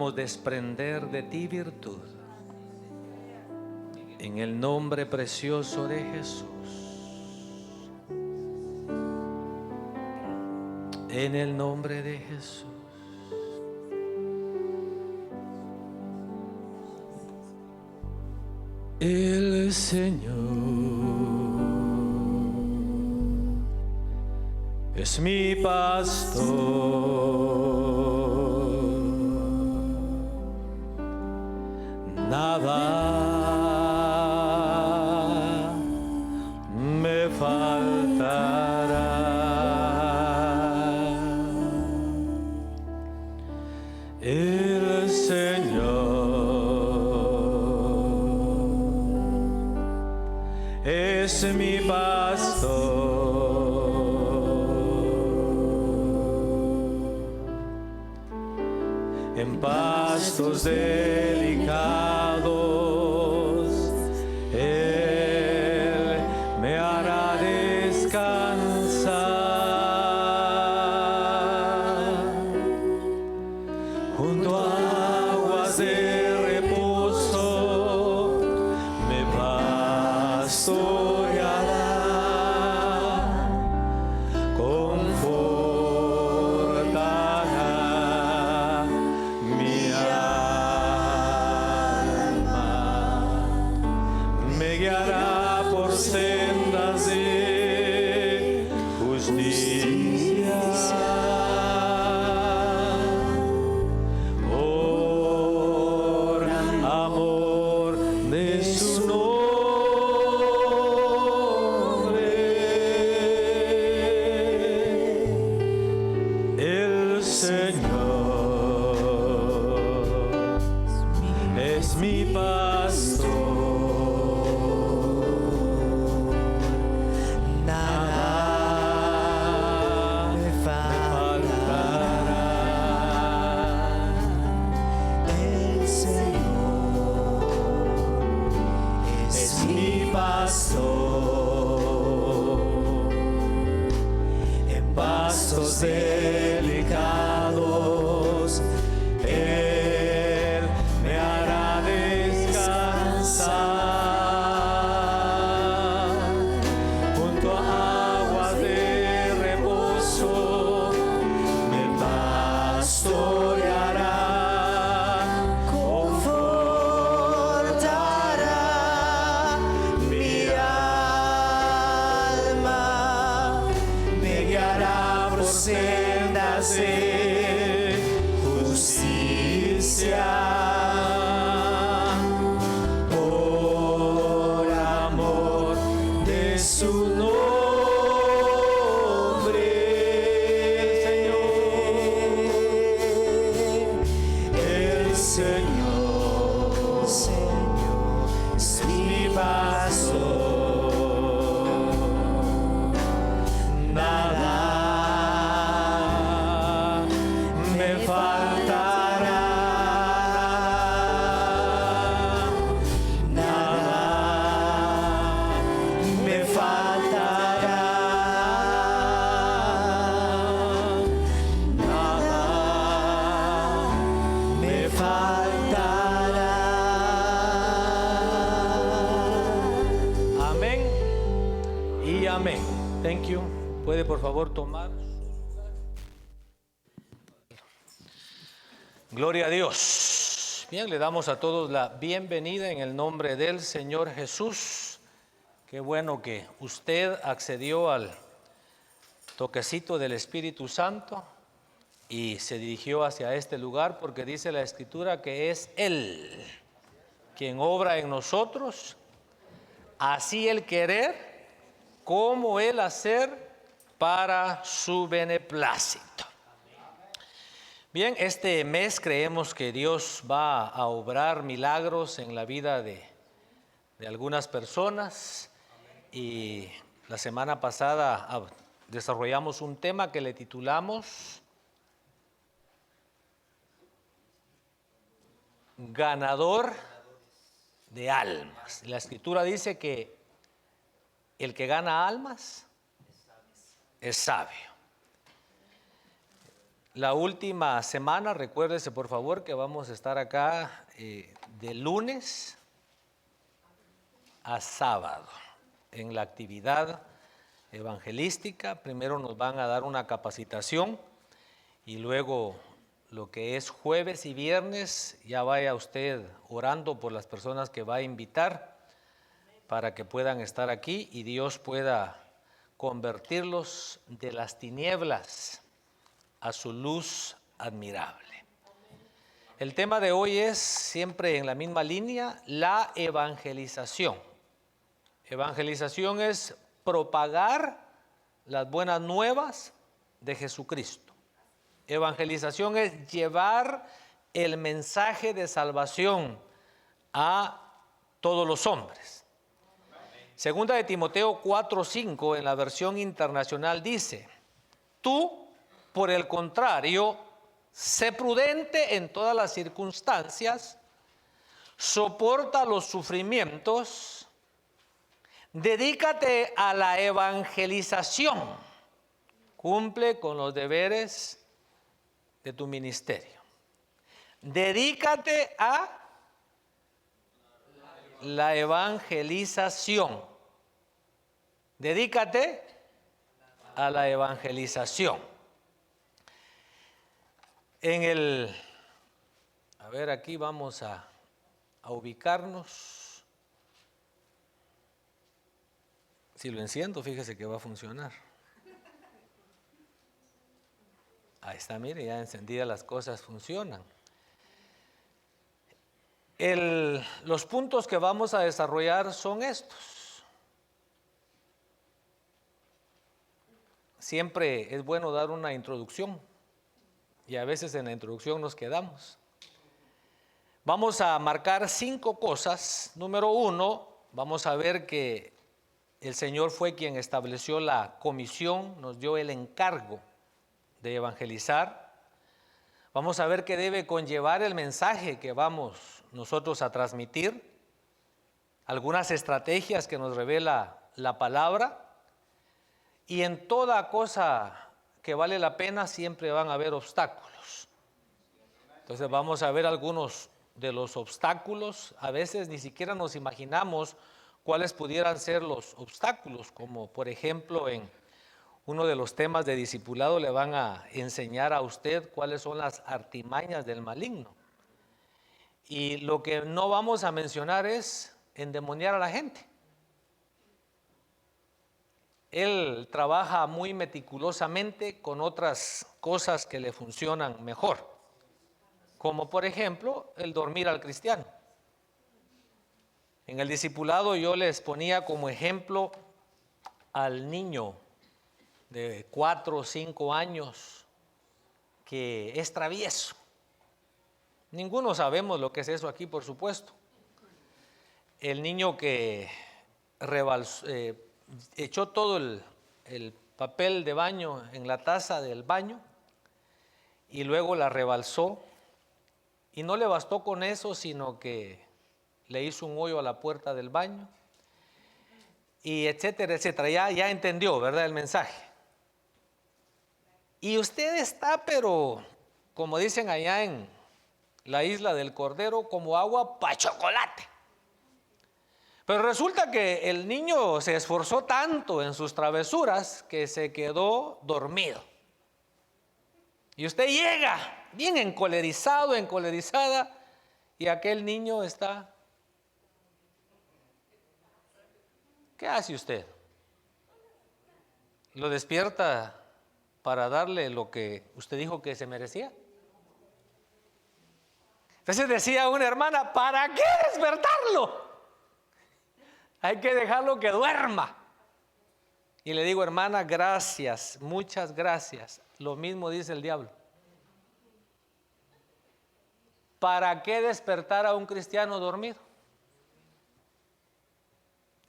desprender de ti virtud. En el nombre precioso de Jesús. En el nombre de Jesús. El Señor es mi pastor. Nada me faltará. El Señor es mi pastor. En pastos delicados Él me hará descansar. Junto a aguas de reposo me pastoreará. Confortará mi alma, me guiará por sendas de justicia, por amor de su nombre. El Señor es mi pastor. Nada me faltará. El Señor es mi pastor. En pastos delicados Él me hará descansar. Junto a aguas de reposo me pastoreará. Confortará mi alma, me guiará por sendas de justicia. Por amor de su nombre, el Señor es mi pastor. Nada me faltará. Nada me faltará. Nada me faltará. Amén y amén. Thank you. ¿Puede por favor tomar? Gloria a Dios. Bien, le damos a todos la bienvenida en el nombre del Señor Jesús. Qué bueno que usted accedió al toquecito del Espíritu Santo y se dirigió hacia este lugar, porque dice la Escritura que es Él quien obra en nosotros, así el querer como el hacer para su beneplácito. Bien, este mes creemos que Dios va a obrar milagros en la vida de algunas personas, y la semana pasada desarrollamos un tema que le titulamos Ganador de almas. La Escritura dice que el que gana almas es sabio. la última semana, recuérdese por favor que vamos a estar acá de lunes a sábado en la actividad evangelística. Primero nos van a dar una capacitación y luego lo que es jueves y viernes, ya vaya usted orando por las personas que va a invitar para que puedan estar aquí y Dios pueda convertirlos de las tinieblas a su luz admirable. El tema de hoy es siempre en la misma línea, la evangelización. Evangelización es propagar las buenas nuevas de Jesucristo. Evangelización es llevar el mensaje de salvación a todos los hombres. Segunda de Timoteo 4:5 en la versión internacional dice: tú, por el contrario, sé prudente en todas las circunstancias, soporta los sufrimientos, dedícate a la evangelización, cumple con los deberes de tu ministerio. Dedícate a la evangelización. Dedícate a la evangelización. A ver, aquí vamos a ubicarnos. Si lo enciendo, fíjese que va a funcionar. Ahí está, mire, ya encendidas las cosas funcionan. Los puntos que vamos a desarrollar son estos. Siempre es bueno dar una introducción y a veces en la introducción nos quedamos. Vamos a marcar 5 cosas. Número 1, vamos a ver que el Señor fue quien estableció la comisión, nos dio el encargo de evangelizar. Vamos a ver qué debe conllevar el mensaje que vamos nosotros a transmitir, algunas estrategias que nos revela la palabra, y en toda cosa que vale la pena siempre van a haber obstáculos. Entonces vamos a ver algunos de los obstáculos. A veces ni siquiera nos imaginamos cuáles pudieran ser los obstáculos, como por ejemplo en uno de los temas de discipulado le van a enseñar a usted cuáles son las artimañas del maligno. Y lo que no vamos a mencionar es endemoniar a la gente. Él trabaja muy meticulosamente con otras cosas que le funcionan mejor, como por ejemplo el dormir al cristiano. En el discipulado yo les ponía como ejemplo al niño de 4 o 5 años que es travieso. Ninguno sabemos lo que es eso aquí, por supuesto. El niño que echó todo el papel de baño en la taza del baño y luego la rebalsó, y no le bastó con eso, sino que le hizo un hoyo a la puerta del baño, y etcétera, etcétera. Ya entendió, ¿verdad?, el mensaje. Y usted está, pero como dicen allá en la isla del Cordero, como agua pa' chocolate. Pero resulta que el niño se esforzó tanto en sus travesuras que se quedó dormido. Y usted llega bien encolerizado, encolerizada, y aquel niño está. ¿Qué hace usted? ¿Lo despierta para darle lo que usted dijo que se merecía? Entonces decía una hermana: ¿para qué despertarlo? Hay que dejarlo que duerma. Y le digo: hermana, gracias, muchas gracias. Lo mismo dice el diablo. ¿Para qué despertar a un cristiano dormido?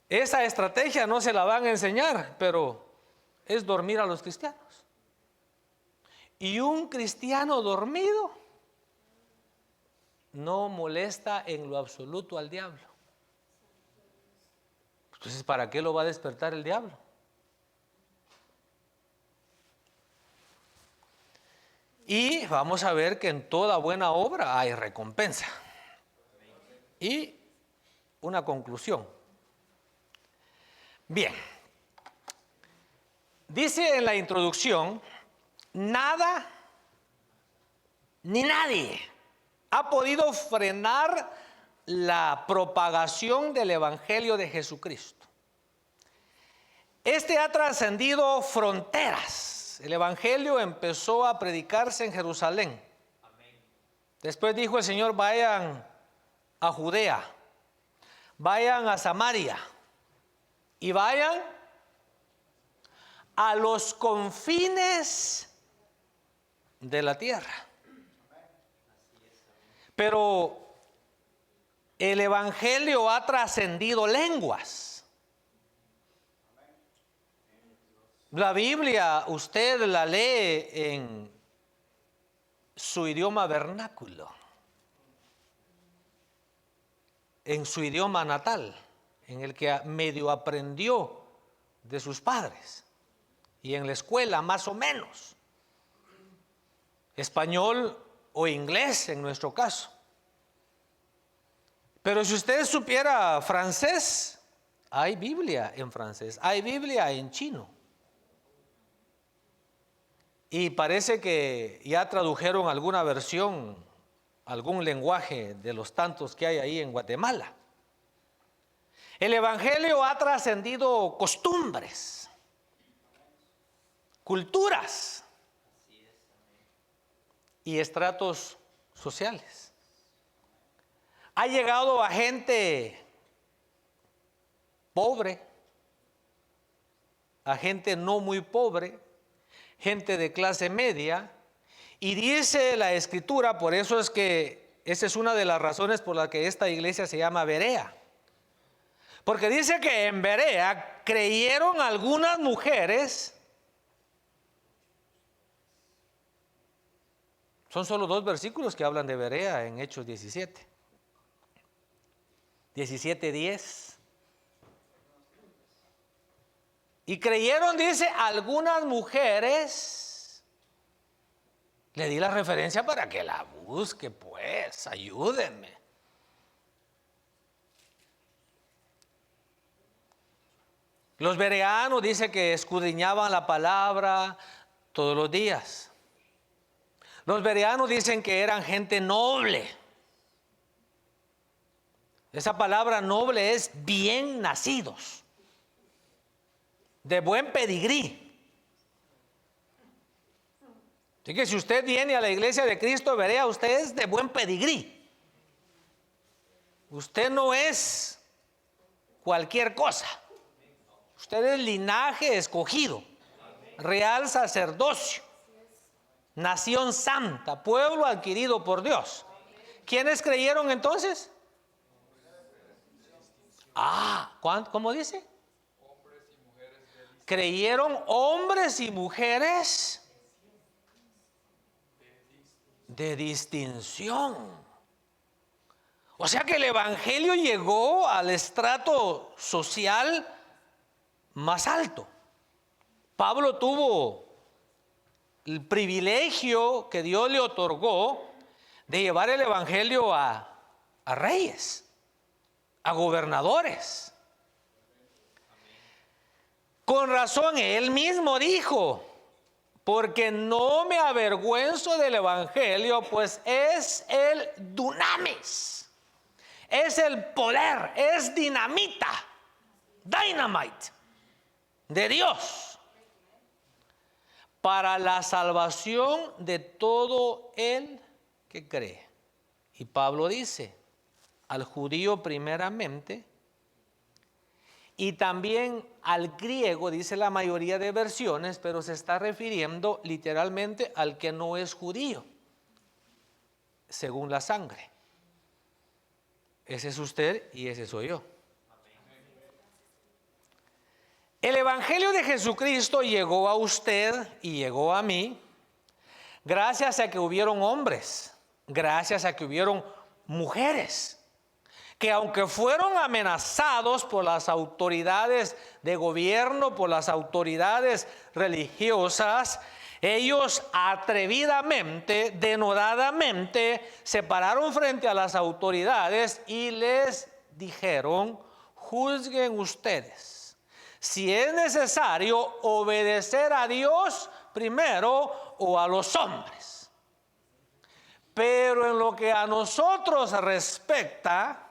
Esa estrategia no se la van a enseñar, pero es dormir a los cristianos. Y un cristiano dormido no molesta en lo absoluto al diablo. Entonces, ¿para qué lo va a despertar el diablo? Y vamos a ver que en toda buena obra hay recompensa. Y una conclusión. Bien. Dice en la introducción, nada ni nadie ha podido frenar la propagación del Evangelio de Jesucristo. Este ha trascendido fronteras. El Evangelio empezó a predicarse en Jerusalén. Después dijo el Señor, vayan a Judea, vayan a Samaria y vayan a los confines de la tierra. Pero el Evangelio ha trascendido lenguas. La Biblia usted la lee en su idioma vernáculo, en su idioma natal, en el que medio aprendió de sus padres, y en la escuela más o menos, español o inglés en nuestro caso. Pero si usted supiera francés, hay Biblia en francés, hay Biblia en chino. Y parece que ya tradujeron alguna versión, algún lenguaje de los tantos que hay ahí en Guatemala. El Evangelio ha trascendido costumbres, culturas y estratos sociales. Ha llegado a gente pobre, a gente no muy pobre, gente de clase media, y dice la Escritura, por eso es que esa es una de las razones por las que esta iglesia se llama Berea, porque dice que en Berea creyeron algunas mujeres. Son solo 2 versículos que hablan de Berea en Hechos 17. 17:10. Y creyeron, dice, algunas mujeres. Le di la referencia para que la busque, pues, ayúdenme. Los bereanos dice que escudriñaban la palabra todos los días. Los bereanos dicen que eran gente noble. Esa palabra noble es bien nacidos, de buen pedigrí. Así que si usted viene a la iglesia de Cristo Berea, usted es de buen pedigrí. Usted no es cualquier cosa. Usted es linaje escogido, real sacerdocio, nación santa, pueblo adquirido por Dios. ¿Quiénes creyeron entonces? ¿Cómo dice? Creyeron hombres y mujeres de distinción. O sea que el Evangelio llegó al estrato social más alto. Pablo tuvo el privilegio que Dios le otorgó de llevar el Evangelio a reyes, a gobernadores. Con razón, él mismo dijo, porque no me avergüenzo del Evangelio, pues es el dunamis, es el poder, es dinamita, dynamite de Dios para la salvación de todo el que cree. Y Pablo dice, al judío primeramente, y también al griego, dice la mayoría de versiones, pero se está refiriendo literalmente al que no es judío, según la sangre. Ese es usted y ese soy yo. El Evangelio de Jesucristo llegó a usted y llegó a mí gracias a que hubieron hombres, gracias a que hubieron mujeres, que aunque fueron amenazados por las autoridades de gobierno, por las autoridades religiosas, Ellos atrevidamente, denodadamente, se pararon frente a las autoridades y les dijeron: juzguen ustedes si es necesario obedecer a Dios primero o a los hombres. Pero en lo que a nosotros respecta,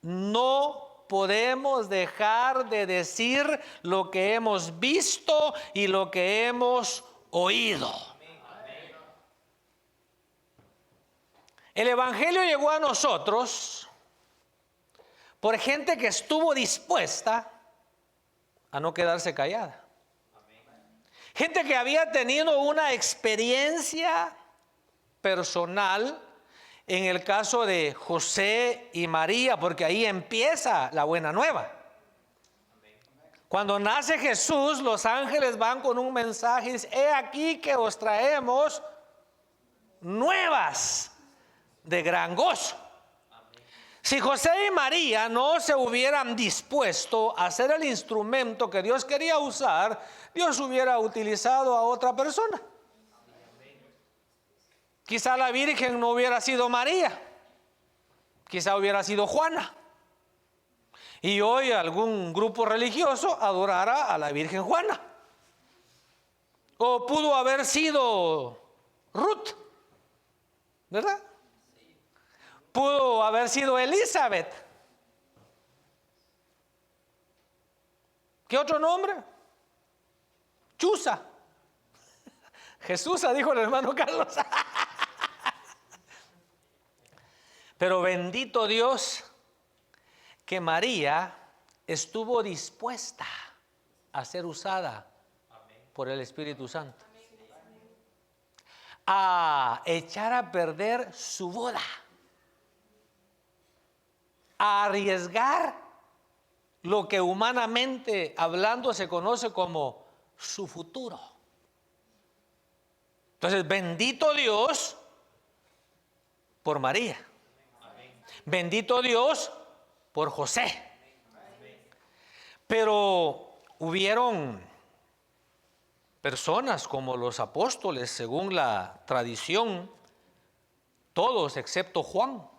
no podemos dejar de decir lo que hemos visto y lo que hemos oído. El Evangelio llegó a nosotros por gente que estuvo dispuesta a no quedarse callada. Gente que había tenido una experiencia personal, en el caso de José y María, porque ahí empieza la buena nueva. Cuando nace Jesús, los ángeles van con un mensaje y dicen: he aquí que os traemos nuevas de gran gozo. Si José y María no se hubieran dispuesto a ser el instrumento que Dios quería usar, Dios hubiera utilizado a otra persona. Quizá la Virgen no hubiera sido María, quizá hubiera sido Juana. Y hoy algún grupo religioso adorara a la Virgen Juana. O pudo haber sido Ruth, ¿verdad? Pudo haber sido Elizabeth. ¿Qué otro nombre? Chuza. Jesús, dijo el hermano Carlos. Pero bendito Dios que María estuvo dispuesta a ser usada por el Espíritu Santo, a echar a perder su boda, a arriesgar lo que humanamente hablando se conoce como su futuro. Entonces, bendito Dios por María. Bendito Dios por José. Pero hubieron personas como los apóstoles, según la tradición, todos excepto Juan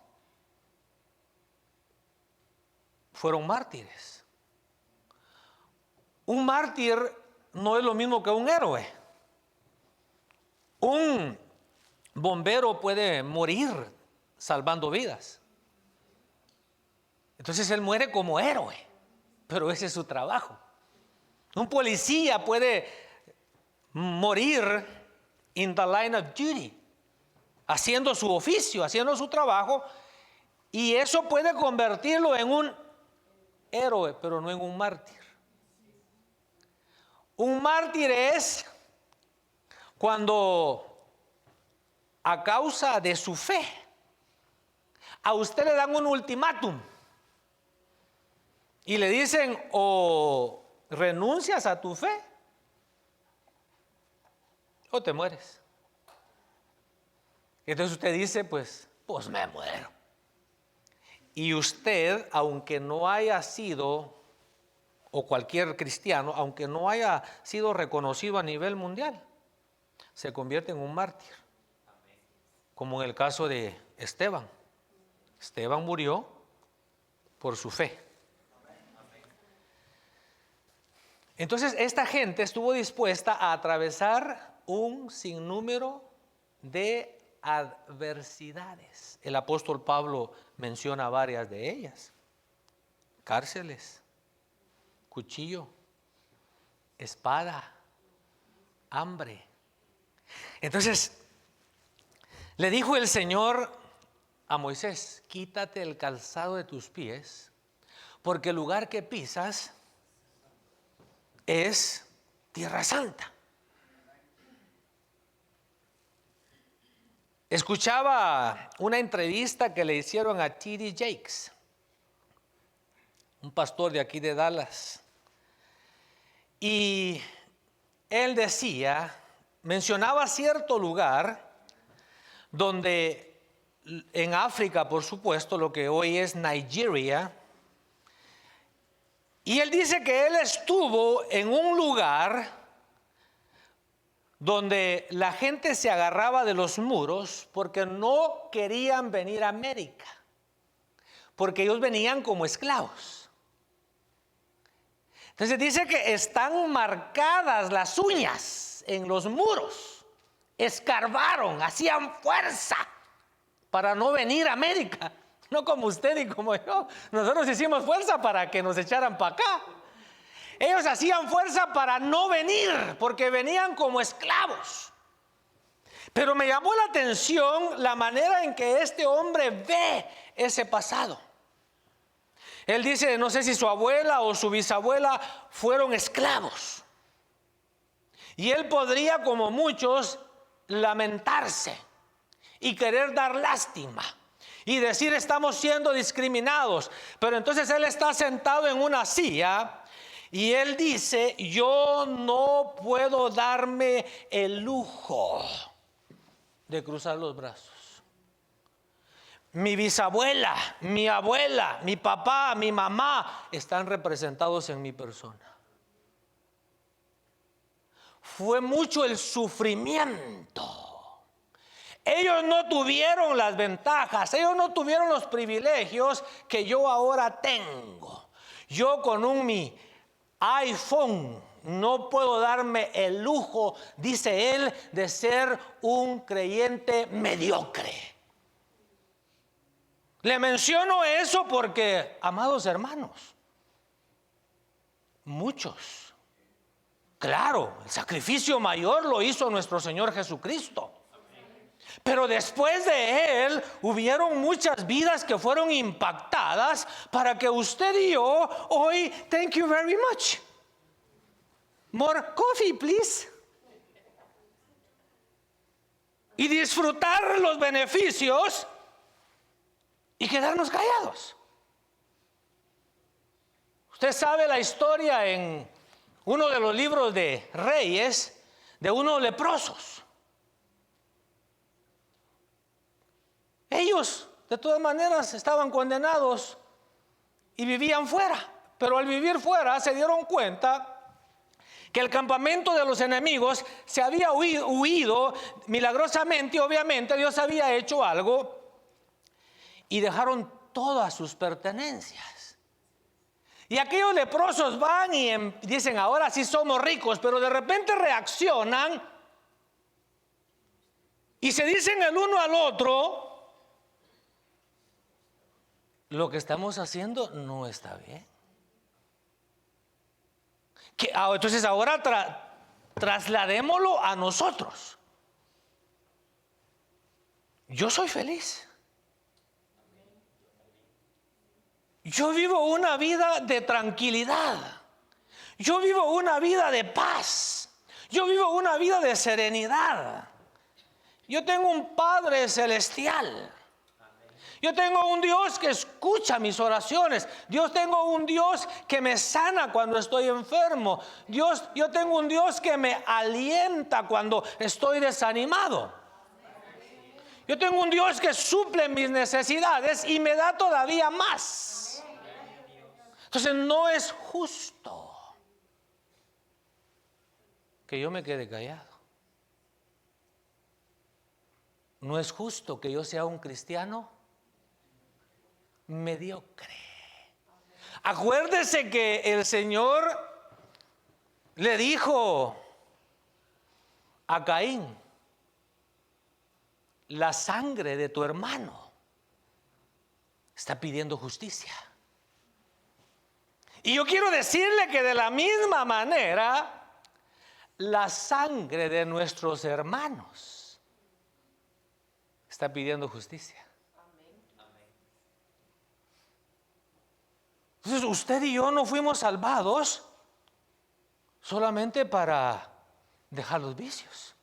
fueron mártires. Un mártir no es lo mismo que un héroe. Un bombero puede morir salvando vidas. Entonces él muere como héroe, pero ese es su trabajo. Un policía puede morir in the line of duty, haciendo su oficio, haciendo su trabajo, y eso puede convertirlo en un héroe, pero no en un mártir. Un mártir es cuando, a causa de su fe, a usted le dan un ultimátum y le dicen: o renuncias a tu fe o te mueres. Entonces usted dice: pues me muero. Y usted, aunque no haya sido, o cualquier cristiano, aunque no haya sido reconocido a nivel mundial, se convierte en un mártir. Como en el caso de Esteban. Esteban murió por su fe. Entonces esta gente estuvo dispuesta a atravesar un sinnúmero de adversidades. El apóstol Pablo menciona varias de ellas: cárceles, cuchillo, espada, hambre. Entonces le dijo el Señor a Moisés: quítate el calzado de tus pies, porque el lugar que pisas es tierra santa. Escuchaba una entrevista que le hicieron a T.D. Jakes, un pastor de aquí de Dallas, y él mencionaba cierto lugar donde en África, por supuesto, lo que hoy es Nigeria, y él dice que él estuvo en un lugar donde la gente se agarraba de los muros porque no querían venir a América, porque ellos venían como esclavos. Entonces dice que están marcadas las uñas en los muros, escarbaron, hacían fuerza para no venir a América, no como usted y como yo. Nosotros hicimos fuerza para que nos echaran para acá. Ellos hacían fuerza para no venir, porque venían como esclavos. Pero me llamó la atención la manera en que este hombre ve ese pasado. Él dice, no sé si su abuela o su bisabuela fueron esclavos. Y él podría, como muchos, lamentarse y querer dar lástima y decir, estamos siendo discriminados. Pero entonces él está sentado en una silla y él dice, yo no puedo darme el lujo de cruzar los brazos. Mi bisabuela, mi abuela, mi papá, mi mamá están representados en mi persona. Fue mucho el sufrimiento. Ellos no tuvieron las ventajas, ellos no tuvieron los privilegios que yo ahora tengo. Yo con mi iPhone no puedo darme el lujo, dice él, de ser un creyente mediocre. Le menciono eso porque, amados hermanos, muchos, claro, el sacrificio mayor lo hizo nuestro Señor Jesucristo. Pero después de él hubieron muchas vidas que fueron impactadas para que usted y yo hoy, thank you very much. More coffee, please. Y disfrutar los beneficios y quedarnos callados. Usted sabe la historia en uno de los libros de Reyes de unos leprosos. Ellos, de todas maneras, estaban condenados y vivían fuera. Pero al vivir fuera se dieron cuenta que el campamento de los enemigos se había huido milagrosamente. Obviamente Dios había hecho algo y dejaron todas sus pertenencias. Y aquellos leprosos van y dicen, ahora sí somos ricos, pero de repente reaccionan y se dicen el uno al otro, lo que estamos haciendo no está bien. Entonces ahora trasladémoslo a nosotros. Yo soy feliz. Yo vivo una vida de tranquilidad. Yo vivo una vida de paz. Yo vivo una vida de serenidad. Yo tengo un Padre celestial. Yo tengo un Dios que escucha mis oraciones. Yo tengo un Dios que me sana cuando estoy enfermo. Yo tengo un Dios que me alienta cuando estoy desanimado. Yo tengo un Dios que suple mis necesidades y me da todavía más. Entonces no es justo que yo me quede callado. No es justo que yo sea un cristiano mediocre. Acuérdese que el Señor le dijo a Caín, la sangre de tu hermano está pidiendo justicia. Y yo quiero decirle que de la misma manera, la sangre de nuestros hermanos está pidiendo justicia. Entonces usted y yo no fuimos salvados solamente para dejar los vicios.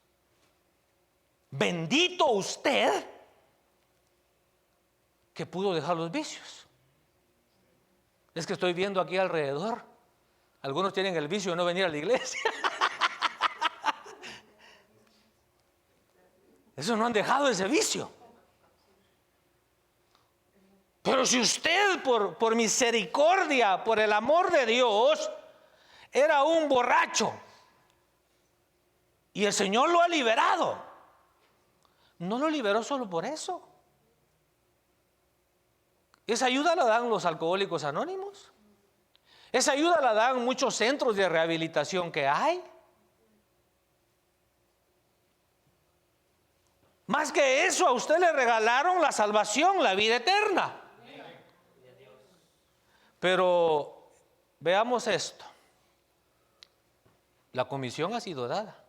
Bendito usted que pudo dejar los vicios. Es que estoy viendo aquí alrededor, algunos tienen el vicio de no venir a la iglesia. Esos no han dejado ese vicio. Pero si usted por misericordia, por el amor de Dios, era un borracho Y el Señor lo ha liberado. No lo liberó solo por eso. Esa ayuda la dan los alcohólicos anónimos. Esa ayuda la dan muchos centros de rehabilitación que hay. Más que eso, a usted le regalaron la salvación, la vida eterna. Pero veamos esto. La comisión ha sido dada.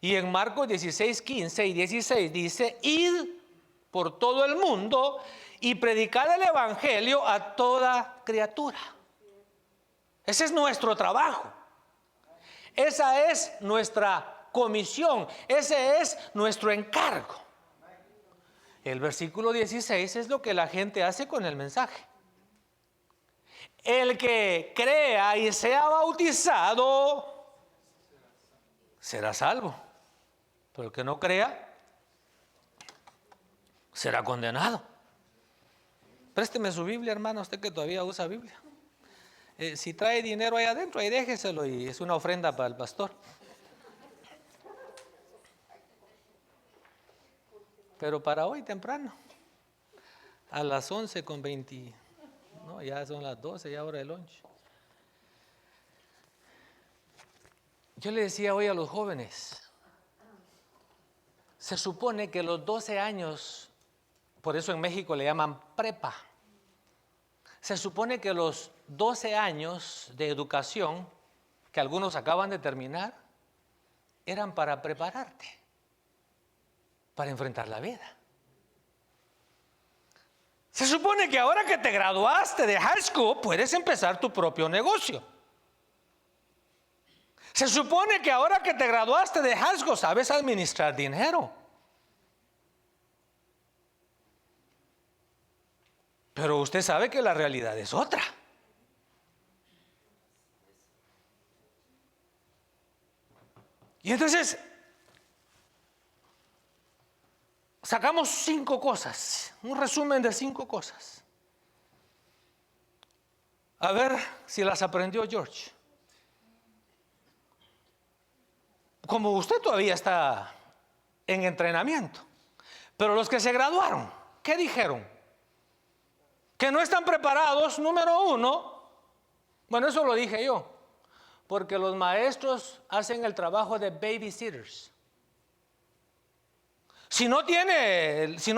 Y en Marcos 16, 15 y 16 dice: id por todo el mundo y predicad el evangelio a toda criatura. Ese es nuestro trabajo. Esa es nuestra comisión. Ese es nuestro encargo. El versículo 16 es lo que la gente hace con el mensaje. El que crea y sea bautizado será salvo, pero el que no crea será condenado. Présteme su Biblia, hermano, usted que todavía usa Biblia. Si trae dinero ahí adentro, ahí déjeselo, y es una ofrenda para el pastor. Pero para hoy temprano, a las 11:20, no, ya son las 12, ya hora de lunch. Yo le decía hoy a los jóvenes, se supone que los 12 años, por eso en México le llaman prepa, se supone que los 12 años de educación, que algunos acaban de terminar, eran para prepararte, para enfrentar la vida. Se supone que ahora que te graduaste de high school, puedes empezar tu propio negocio. Se supone que ahora que te graduaste de high school, sabes administrar dinero. Pero usted sabe que la realidad es otra. Y entonces, sacamos 5 cosas, un resumen de 5 cosas. A ver si las aprendió George. Como usted todavía está en entrenamiento, pero los que se graduaron, ¿qué dijeron? Que no están preparados, número 1. Bueno, eso lo dije yo, porque los maestros hacen el trabajo de babysitters. Si no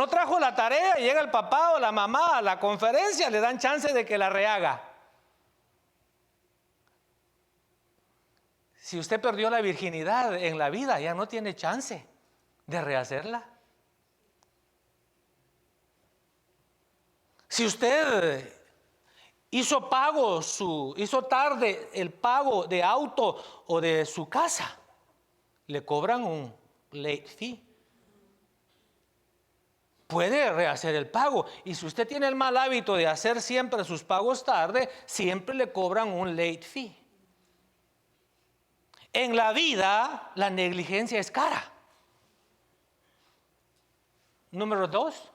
trajo la tarea, llega el papá o la mamá a la conferencia, le dan chance de que la rehaga. Si usted perdió la virginidad en la vida, ya no tiene chance de rehacerla. Si usted hizo tarde el pago de auto o de su casa, le cobran un late fee. Puede rehacer el pago. Y si usted tiene el mal hábito de hacer siempre sus pagos tarde, siempre le cobran un late fee. En la vida, la negligencia es cara. Número 2.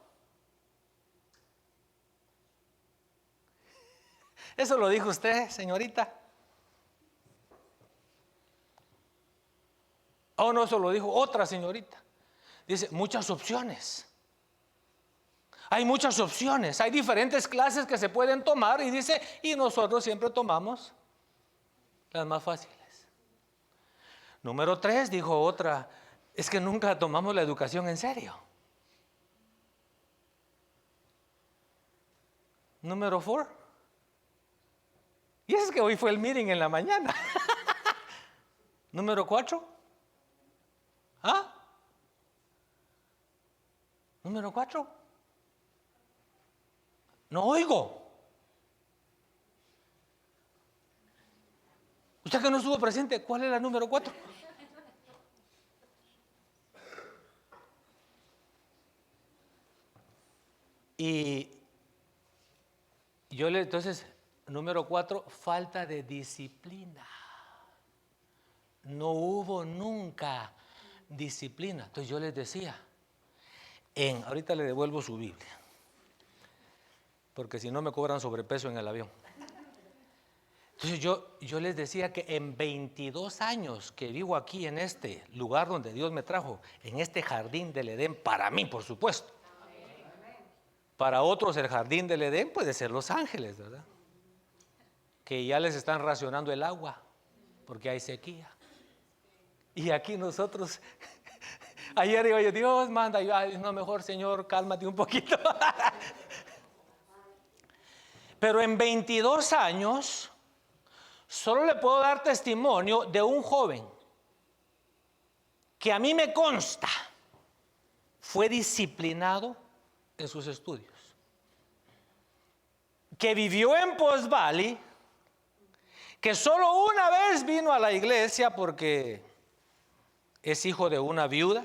Eso lo dijo usted, señorita. Oh, no, eso lo dijo otra señorita. Dice, muchas opciones. Hay muchas opciones. Hay diferentes clases que se pueden tomar. Y dice, y nosotros siempre tomamos las más fáciles. Número 3, dijo otra, es que nunca tomamos la educación en serio. Número 4. Y es que hoy fue el meeting en la mañana. Número 4. Número 4. No oigo. Usted que no estuvo presente, ¿cuál es la número 4? Y entonces, número 4, falta de disciplina. No hubo nunca disciplina. Entonces yo les decía, ahorita le devuelvo su Biblia, porque si no me cobran sobrepeso en el avión. Entonces yo les decía que en 22 años que vivo aquí en este lugar donde Dios me trajo, en este jardín del Edén, para mí por supuesto. Para otros el jardín del Edén puede ser Los Ángeles, ¿verdad? Que ya les están racionando el agua porque hay sequía. Y aquí nosotros, ayer digo yo, Dios manda, no, mejor Señor, cálmate un poquito. Pero en 22 años solo le puedo dar testimonio de un joven que a mí me consta fue disciplinado en sus estudios, que vivió en Post Valley, que solo una vez vino a la iglesia porque es hijo de una viuda,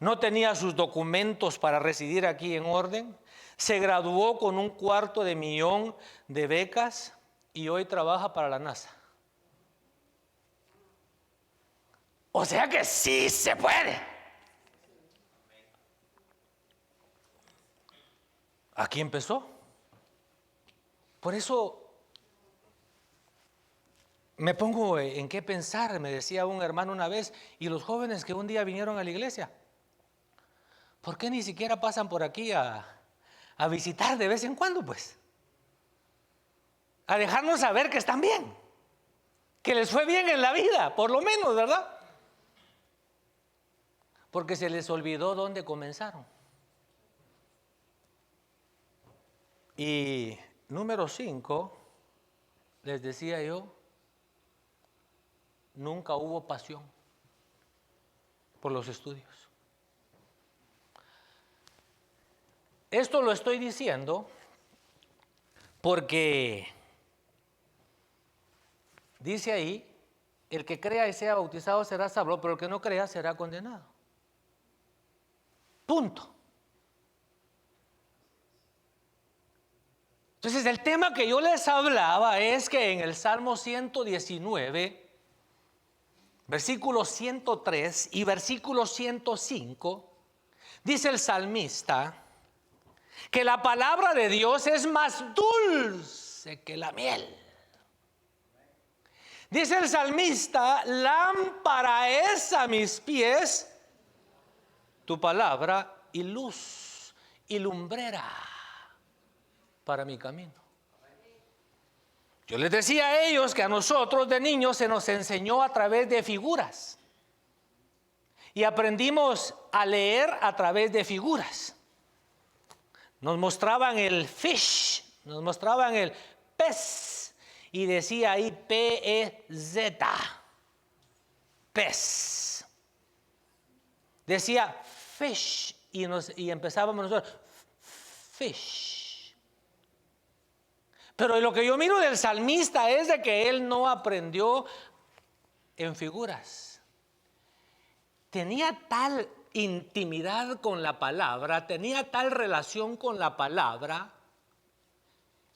no tenía sus documentos para residir aquí en orden, se graduó con $250,000 de becas y hoy trabaja para la NASA. O sea que sí se puede. Aquí empezó. Por eso me pongo en qué pensar, me decía un hermano una vez, y los jóvenes que un día vinieron a la iglesia, ¿por qué ni siquiera pasan por aquí a visitar de vez en cuando, pues? A dejarnos saber que están bien, que les fue bien en la vida, por lo menos, ¿verdad? Porque se les olvidó dónde comenzaron. Y número 5, les decía yo, nunca hubo pasión por los estudios. Esto lo estoy diciendo porque dice ahí, el que crea y sea bautizado será salvo, pero el que no crea será condenado. Punto. Entonces el tema que yo les hablaba es que en el Salmo 119, versículo 103 y versículo 105, dice el salmista que la palabra de Dios es más dulce que la miel. Dice el salmista, lámpara es a mis pies tu palabra y luz y lumbrera para mi camino. Yo les decía a ellos que a nosotros de niños se nos enseñó a través de figuras y aprendimos a leer a través de figuras. Nos mostraban el fish, nos mostraban el pez y decía ahí P-E-Z, pez. Decía fish y empezábamos nosotros fish. Pero lo que yo miro del salmista es de que él no aprendió en figuras. Tenía tal intimidad con la palabra, tenía tal relación con la palabra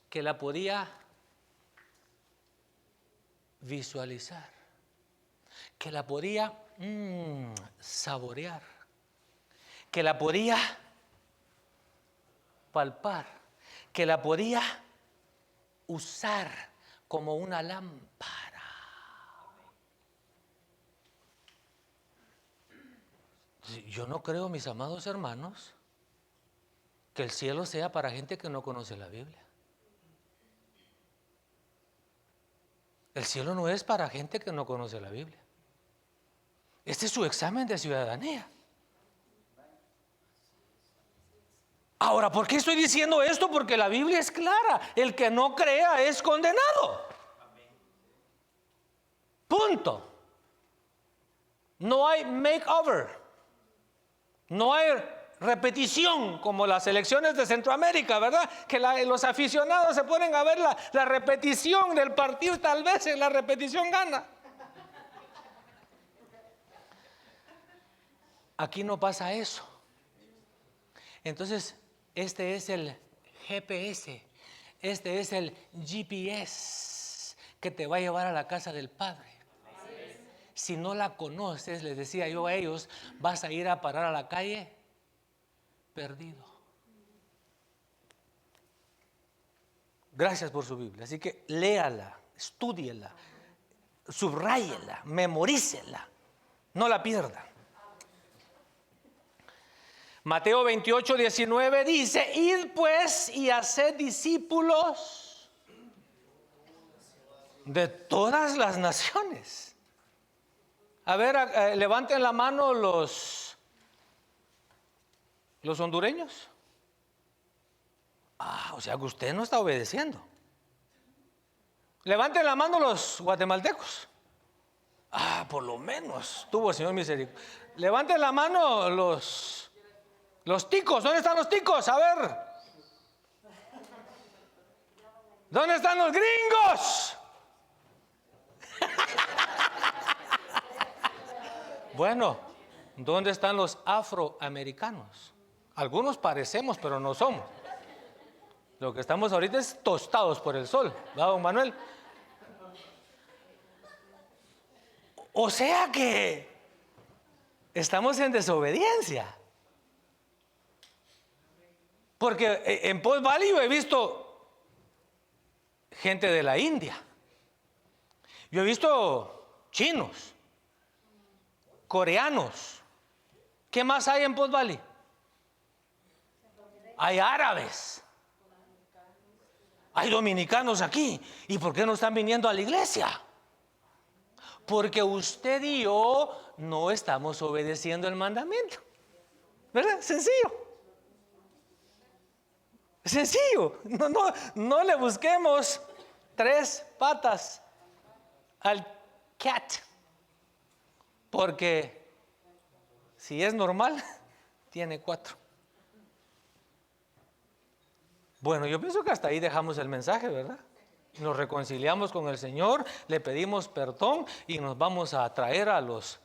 que la podía visualizar, que la podía saborear, que la podía palpar, que la podía usar como una lámpara. Yo no creo, mis amados hermanos, que el cielo sea para gente que no conoce la Biblia. El cielo no es para gente que no conoce la Biblia. Este es su examen de ciudadanía. Ahora, ¿por qué estoy diciendo esto? Porque la Biblia es clara. El que no crea es condenado. Punto. No hay makeover. No hay repetición como las elecciones de Centroamérica, ¿verdad? Que los aficionados se ponen a ver la repetición del partido, tal vez en la repetición gana. Aquí no pasa eso. Entonces, este es el GPS, este es el GPS que te va a llevar a la casa del Padre. Si no la conoces, les decía yo a ellos, vas a ir a parar a la calle perdido. Gracias por su Biblia. Así que léala, estúdiela, subráyela, memorícela, no la pierda. Mateo 28, 19 dice: id pues y haced discípulos de todas las naciones. A ver, levanten la mano los hondureños. O sea que usted no está obedeciendo. Levanten la mano los guatemaltecos. Por lo menos tuvo el Señor misericordia. Levanten la mano los ticos. ¿Dónde están los ticos? A ver. ¿Dónde están los gringos? Bueno, ¿dónde están los afroamericanos? Algunos parecemos, pero no somos. Lo que estamos ahorita es tostados por el sol, ¿verdad, don Manuel? O sea que estamos en desobediencia. Porque en Post Valley yo he visto gente de la India. Yo he visto chinos, coreanos. ¿Qué más hay en Post Valley? Hay árabes. Hay dominicanos aquí. ¿Y por qué no están viniendo a la iglesia? Porque usted y yo no estamos obedeciendo el mandamiento. ¿Verdad? Sencillo. Sencillo. No le busquemos 3 patas al cat. Porque si es normal, tiene 4. Bueno, yo pienso que hasta ahí dejamos el mensaje, ¿verdad? Nos reconciliamos con el Señor, le pedimos perdón y nos vamos a traer a los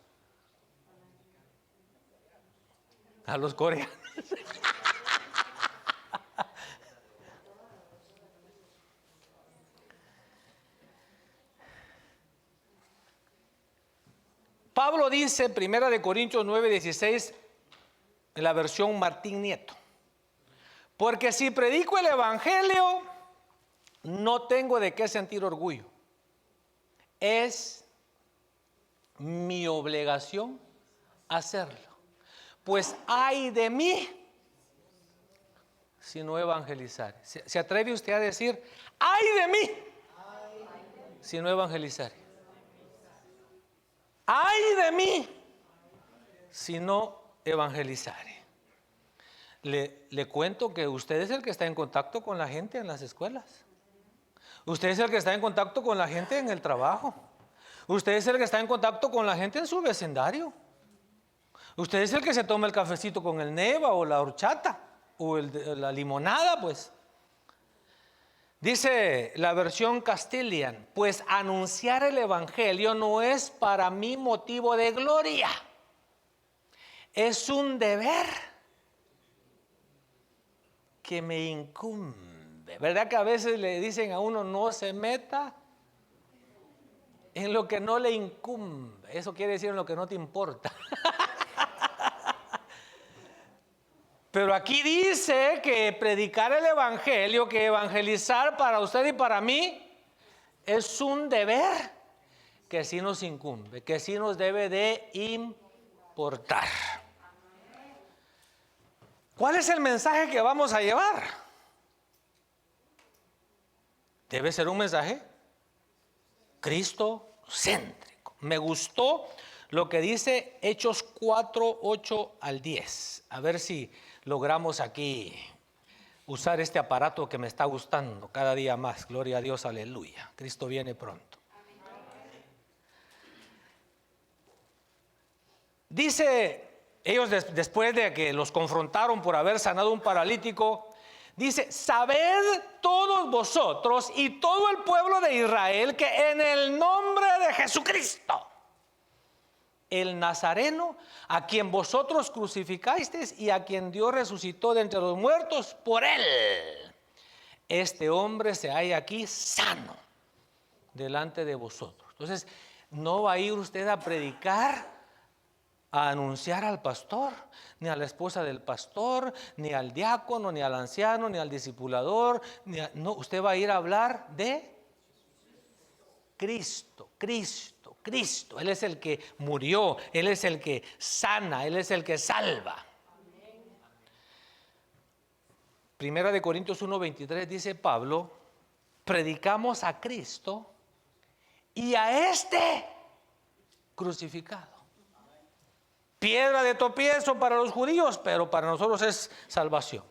coreanos. Pablo dice, 1 Corintios 9:16, en la versión Martín Nieto: porque si predico el evangelio, no tengo de qué sentir orgullo. Es mi obligación hacerlo. Pues ay de mí si no evangelizar. ¿Se atreve usted a decir, ay de mí si no evangelizar? Ay de mí si no evangelizar. Le cuento que usted es el que está en contacto con la gente en las escuelas. Usted es el que está en contacto con la gente en el trabajo. Usted es el que está en contacto con la gente en su vecindario. Usted es el que se toma el cafecito con el neva o la horchata o la limonada, pues. Dice la versión Castilian: pues anunciar el evangelio no es para mí motivo de gloria, es un deber que me incumbe. ¿Verdad que a veces le dicen a uno, no se meta en lo que no le incumbe? Eso quiere decir en lo que no te importa. Pero aquí dice que predicar el evangelio, que evangelizar para usted y para mí es un deber que sí nos incumbe, que sí nos debe de importar. ¿Cuál es el mensaje que vamos a llevar? Debe ser un mensaje cristocéntrico. Me gustó lo que dice Hechos 4, 8 al 10. A ver si logramos aquí usar este aparato que me está gustando cada día más. Gloria a Dios, aleluya. Cristo viene pronto. Dice, ellos después de que los confrontaron por haber sanado un paralítico, dice: sabed todos vosotros y todo el pueblo de Israel que en el nombre de Jesucristo, el Nazareno, a quien vosotros crucificasteis y a quien Dios resucitó de entre los muertos, por él este hombre se halla aquí sano delante de vosotros. Entonces, no va a ir usted a predicar a anunciar al pastor, ni a la esposa del pastor, ni al diácono, ni al anciano, ni al discipulador. No, usted va a ir a hablar de Cristo, Cristo, Cristo. Él es el que murió, Él es el que sana, Él es el que salva. Primera de Corintios 1:23 dice Pablo: predicamos a Cristo y a este crucificado. Piedra de tropiezo para los judíos, pero para nosotros es salvación.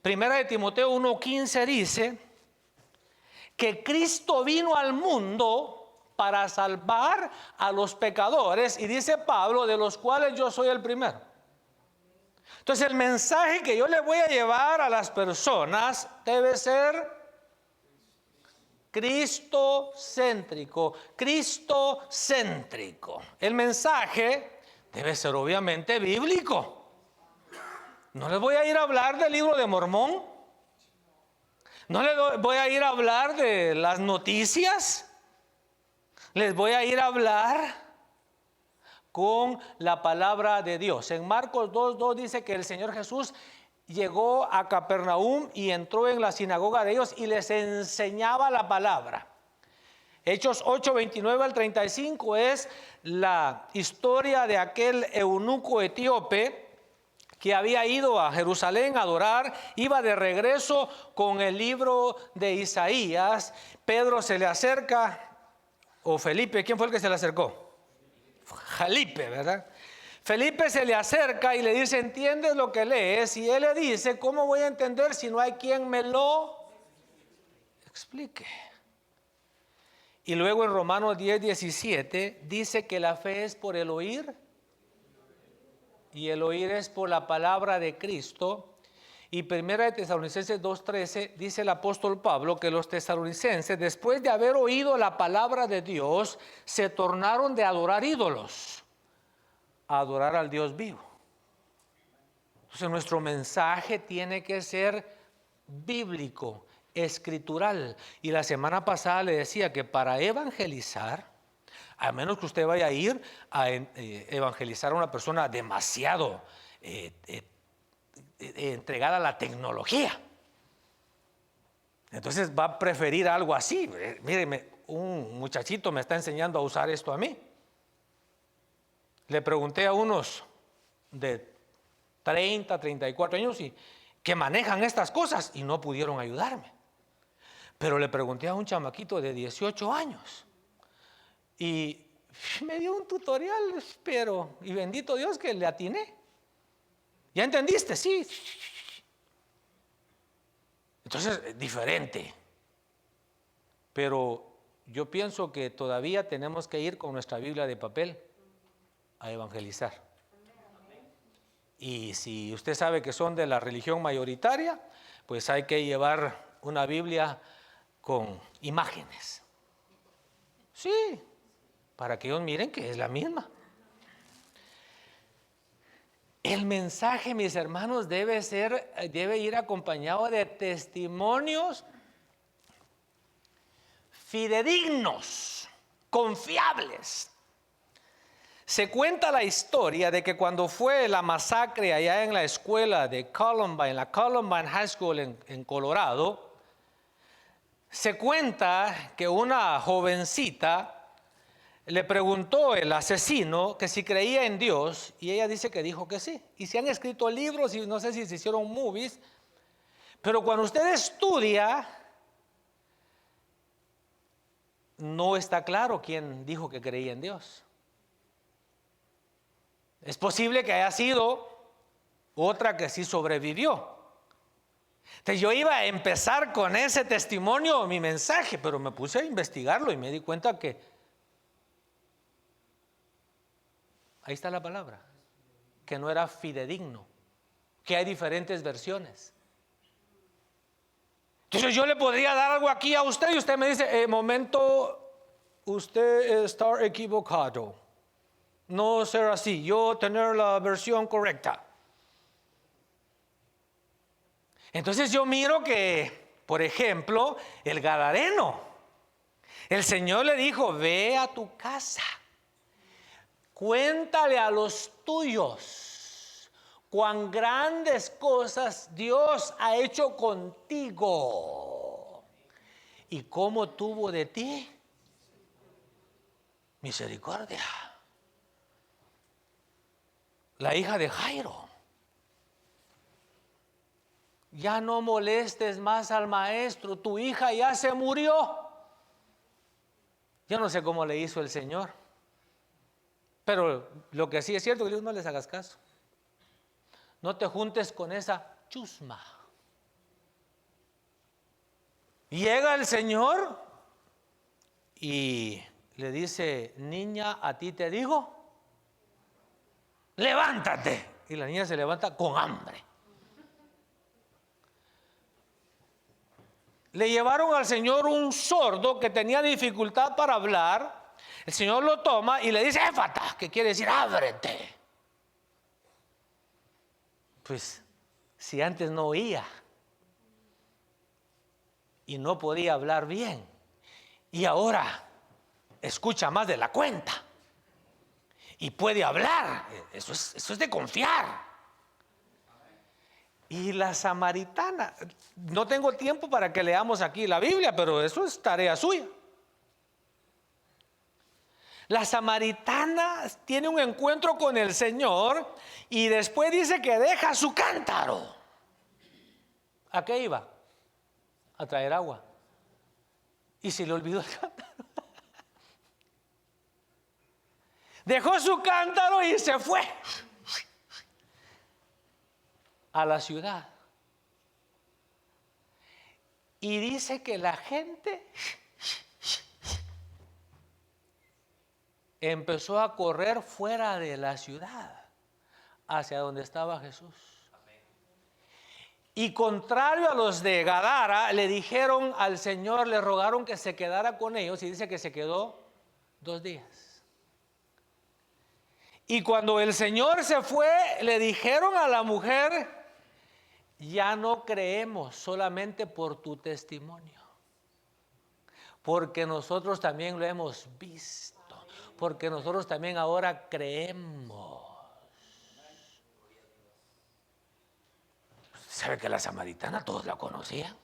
Primera de Timoteo 1:15 dice que Cristo vino al mundo para salvar a los pecadores, y dice Pablo, de los cuales yo soy el primero. Entonces el mensaje que yo le voy a llevar a las personas debe ser cristocéntrico, cristocéntrico. El mensaje debe ser obviamente bíblico. No les voy a ir a hablar del libro de Mormón. No les voy a ir a hablar de las noticias. Les voy a ir a hablar con la palabra de Dios. En Marcos 2:2 dice que el Señor Jesús llegó a Capernaum y entró en la sinagoga de ellos y les enseñaba la palabra. Hechos 8:29 al 35 es la historia de aquel eunuco etíope que había ido a Jerusalén a adorar. Iba de regreso con el libro de Isaías. Pedro se le acerca, o Felipe, ¿quién fue el que se le acercó? Felipe, ¿verdad? Felipe se le acerca y le dice: ¿entiendes lo que lees? Y él le dice: ¿cómo voy a entender si no hay quien me lo explique? Y luego en Romanos 10:17 dice que la fe es por el oír, y el oír es por la palabra de Cristo. Y primera de Tesalonicenses 2:13 dice el apóstol Pablo que los tesalonicenses, después de haber oído la palabra de Dios, se tornaron de adorar ídolos a adorar al Dios vivo. Entonces nuestro mensaje tiene que ser bíblico, escritural. Y la semana pasada le decía que para evangelizar, a menos que usted vaya a ir a evangelizar a una persona demasiado entregada a la tecnología, entonces va a preferir algo así. Míreme, un muchachito me está enseñando a usar esto a mí. Le pregunté a unos de 30, 34 años y que manejan estas cosas y no pudieron ayudarme. Pero le pregunté a un chamaquito de 18 años y me dio un tutorial, pero, y bendito Dios que le atiné. ¿Ya entendiste? Sí. Entonces, diferente. Pero yo pienso que todavía tenemos que ir con nuestra Biblia de papel a evangelizar. Y si usted sabe que son de la religión mayoritaria, pues hay que llevar una Biblia con imágenes. Sí, para que ellos miren que es la misma. El mensaje, mis hermanos, debe ir acompañado de testimonios fidedignos, confiables. Se cuenta la historia de que cuando fue la masacre allá en la escuela de Columbine, la Columbine High School en Colorado, se cuenta que una jovencita le preguntó el asesino que si creía en Dios, y ella dice que dijo que sí. Y se han escrito libros y no sé si se hicieron movies, pero cuando usted estudia, no está claro quién dijo que creía en Dios. Es posible que haya sido otra que sí sobrevivió. Entonces yo iba a empezar con ese testimonio, mi mensaje, pero me puse a investigarlo y me di cuenta que ahí está la palabra, que no era fidedigno, que hay diferentes versiones. Entonces yo le podría dar algo aquí a usted y usted me dice: momento, usted está equivocado. No ser así, yo tener la versión correcta. Entonces yo miro que, por ejemplo, el gadareno, el Señor le dijo: ve a tu casa, Cuéntale a los tuyos cuán grandes cosas Dios ha hecho contigo y cómo tuvo de ti misericordia. La hija de Jairo. Ya no molestes más al maestro, tu hija ya se murió. Yo no sé cómo le hizo el Señor, pero lo que sí es cierto, que Dios no les hagas caso. No te juntes con esa chusma. Llega el Señor y le dice: niña, a ti te digo, levántate. Y la niña se levanta con hambre. Le llevaron al Señor un sordo que tenía dificultad para hablar. El Señor lo toma y le dice: éfata, que quiere decir ábrete. Pues si antes no oía y no podía hablar bien, y ahora escucha más de la cuenta y puede hablar, eso es de confiar. Y la samaritana, no tengo tiempo para que leamos aquí la Biblia, pero eso es tarea suya. La samaritana tiene un encuentro con el Señor y después dice que deja su cántaro. ¿A qué iba? A traer agua. Y se le olvidó el cántaro. Dejó su cántaro y se fue a la ciudad. Y dice que la gente empezó a correr fuera de la ciudad hacia donde estaba Jesús. Y contrario a los de Gadara, le dijeron al Señor, le rogaron que se quedara con ellos, y dice que se quedó 2 días. Y cuando el Señor se fue, le dijeron a la mujer: ya no creemos solamente por tu testimonio, porque nosotros también lo hemos visto, porque nosotros también ahora creemos. ¿Sabe que la samaritana todos la conocían?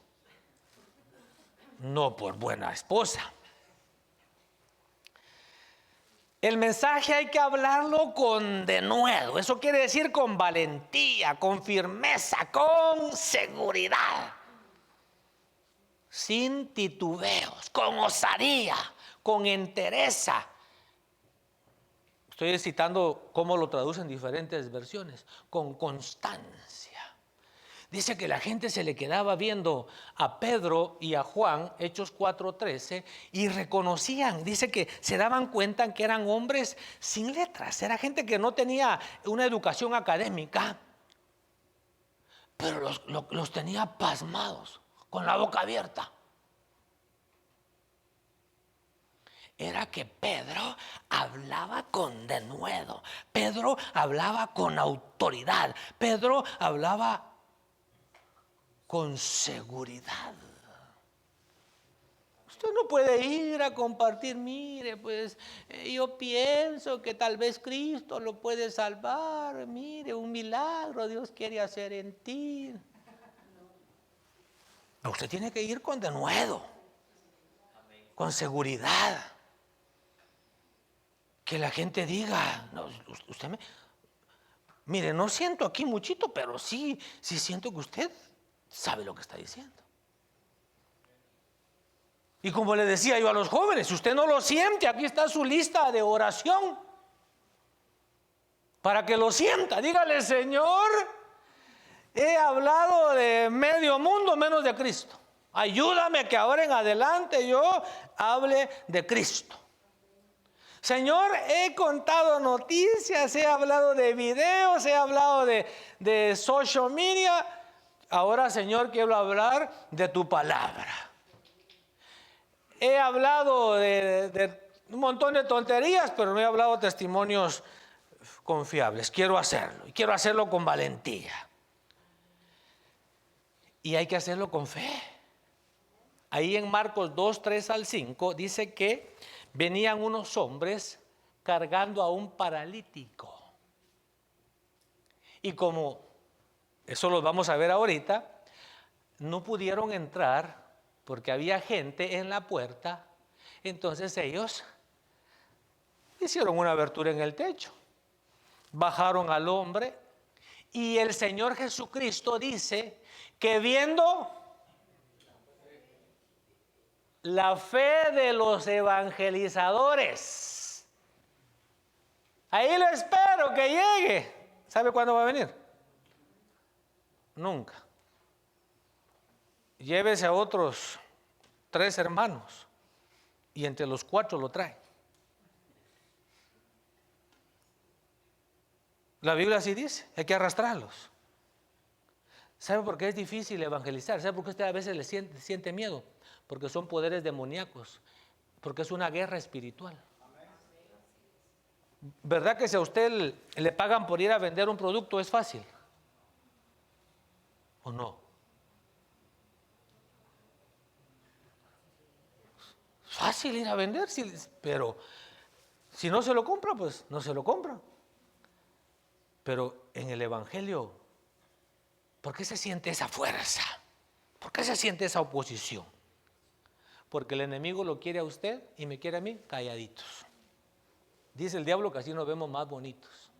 No por buena esposa. El mensaje hay que hablarlo con denuedo. Eso quiere decir con valentía, con firmeza, con seguridad, sin titubeos, con osadía, con entereza. Estoy citando cómo lo traducen diferentes versiones. Con constancia. Dice que la gente se le quedaba viendo a Pedro y a Juan, Hechos 4:13, y reconocían, dice que se daban cuenta que eran hombres sin letras, era gente que no tenía una educación académica, pero los tenía pasmados, con la boca abierta. Era que Pedro hablaba con denuedo, Pedro hablaba con autoridad, Pedro hablaba con seguridad. Usted no puede ir a compartir: mire, pues yo pienso que tal vez Cristo lo puede salvar, mire, un milagro Dios quiere hacer en ti. No, usted tiene que ir con denuedo, con seguridad. Que la gente diga: no, usted mire, no siento aquí muchito, pero sí siento que usted sabe lo que está diciendo. Y como le decía yo a los jóvenes, si usted no lo siente, aquí está su lista de oración para que lo sienta. Dígale: Señor, he hablado de medio mundo menos de Cristo. Ayúdame que ahora en adelante yo hable de Cristo. Señor, he contado noticias, he hablado de videos, he hablado de social media. Ahora, Señor, quiero hablar de tu palabra. He hablado de un montón de tonterías, pero no he hablado de testimonios confiables. Quiero hacerlo, y quiero hacerlo con valentía. Y hay que hacerlo con fe. Ahí en Marcos 2:3-5 dice que venían unos hombres cargando a un paralítico. Y como eso lo vamos a ver ahorita, no pudieron entrar porque había gente en la puerta. Entonces ellos hicieron una abertura en el techo, bajaron al hombre, y el Señor Jesucristo dice que viendo la fe de los evangelizadores, ahí lo espero que llegue. ¿Sabe cuándo va a venir? Nunca. Llévese a otros 3 hermanos y entre los 4 lo trae. La Biblia así dice, hay que arrastrarlos. ¿Sabe por qué es difícil evangelizar? ¿Sabe por qué usted a veces le siente miedo? Porque son poderes demoníacos, porque es una guerra espiritual. ¿Verdad que si a usted le pagan por ir a vender un producto es fácil? ¿O no? Fácil ir a vender, pero si no se lo compra, pues no se lo compra. Pero en el Evangelio, ¿por qué se siente esa fuerza? ¿Por qué se siente esa oposición? Porque el enemigo lo quiere a usted y me quiere a mí calladitos. Dice el diablo que así nos vemos más bonitos.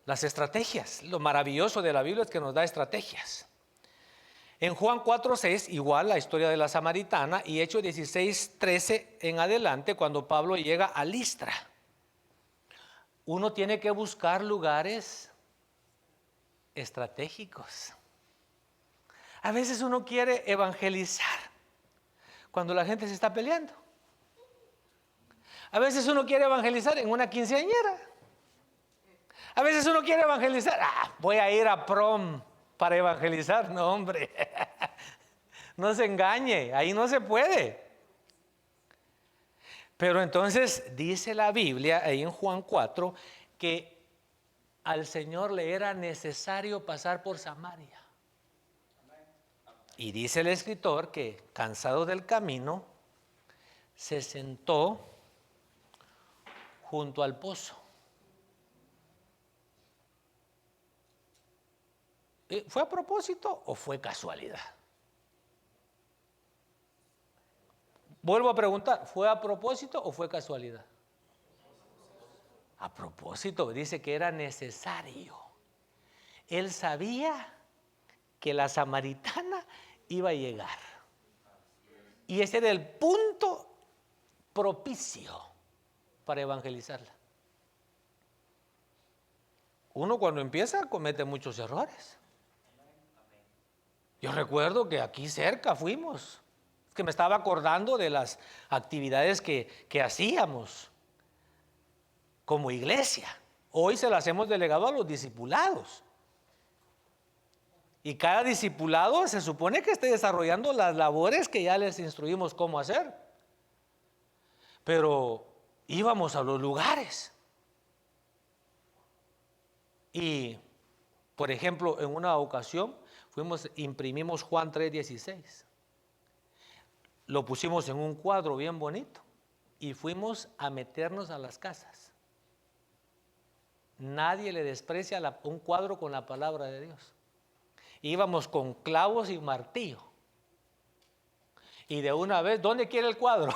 Las estrategias, lo maravilloso de la Biblia es que nos da estrategias. En Juan 4:6, igual la historia de la samaritana, y Hechos 16:13 en adelante, cuando Pablo llega a Listra. Uno tiene que buscar lugares estratégicos. A veces uno quiere evangelizar cuando la gente se está peleando. A veces uno quiere evangelizar en una quinceañera. A veces uno quiere evangelizar, voy a ir a prom para evangelizar. No, hombre, no se engañe, ahí no se puede. Pero entonces dice la Biblia ahí en Juan 4 que al Señor le era necesario pasar por Samaria. Y dice el escritor que cansado del camino se sentó junto al pozo. ¿Fue a propósito o fue casualidad? Vuelvo a preguntar, ¿fue a propósito o fue casualidad? A propósito, dice que era necesario. Él sabía que la samaritana iba a llegar. Y ese era el punto propicio para evangelizarla. Uno cuando empieza comete muchos errores. Yo recuerdo que aquí cerca fuimos, que me estaba acordando de las actividades que hacíamos como iglesia. Hoy se las hemos delegado a los discipulados. Y cada discipulado se supone que esté desarrollando las labores que ya les instruimos cómo hacer. Pero íbamos a los lugares. Y, por ejemplo, en una ocasión imprimimos Juan 3:16. Lo pusimos en un cuadro bien bonito y fuimos a meternos a las casas. Nadie le desprecia un cuadro con la palabra de Dios. Íbamos con clavos y martillo. Y de una vez, ¿dónde quiere el cuadro?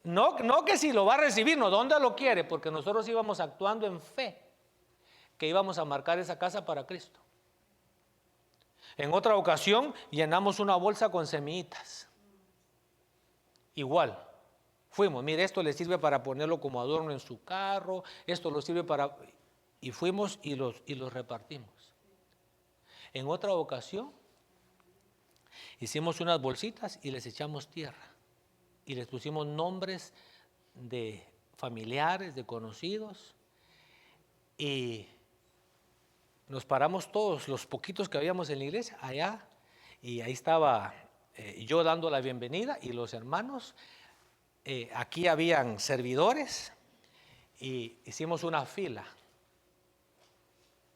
No que si lo va a recibir, no, ¿dónde lo quiere? Porque nosotros íbamos actuando en fe, que íbamos a marcar esa casa para Cristo. En otra ocasión llenamos una bolsa con semillitas. Igual, fuimos, mire, esto le sirve para ponerlo como adorno en su carro, esto lo sirve para... Y fuimos y los repartimos. En otra ocasión hicimos unas bolsitas y les echamos tierra. Y les pusimos nombres de familiares, de conocidos. Y nos paramos todos, los poquitos que habíamos en la iglesia, allá. Y ahí estaba yo dando la bienvenida y los hermanos. Aquí habían servidores y hicimos una fila.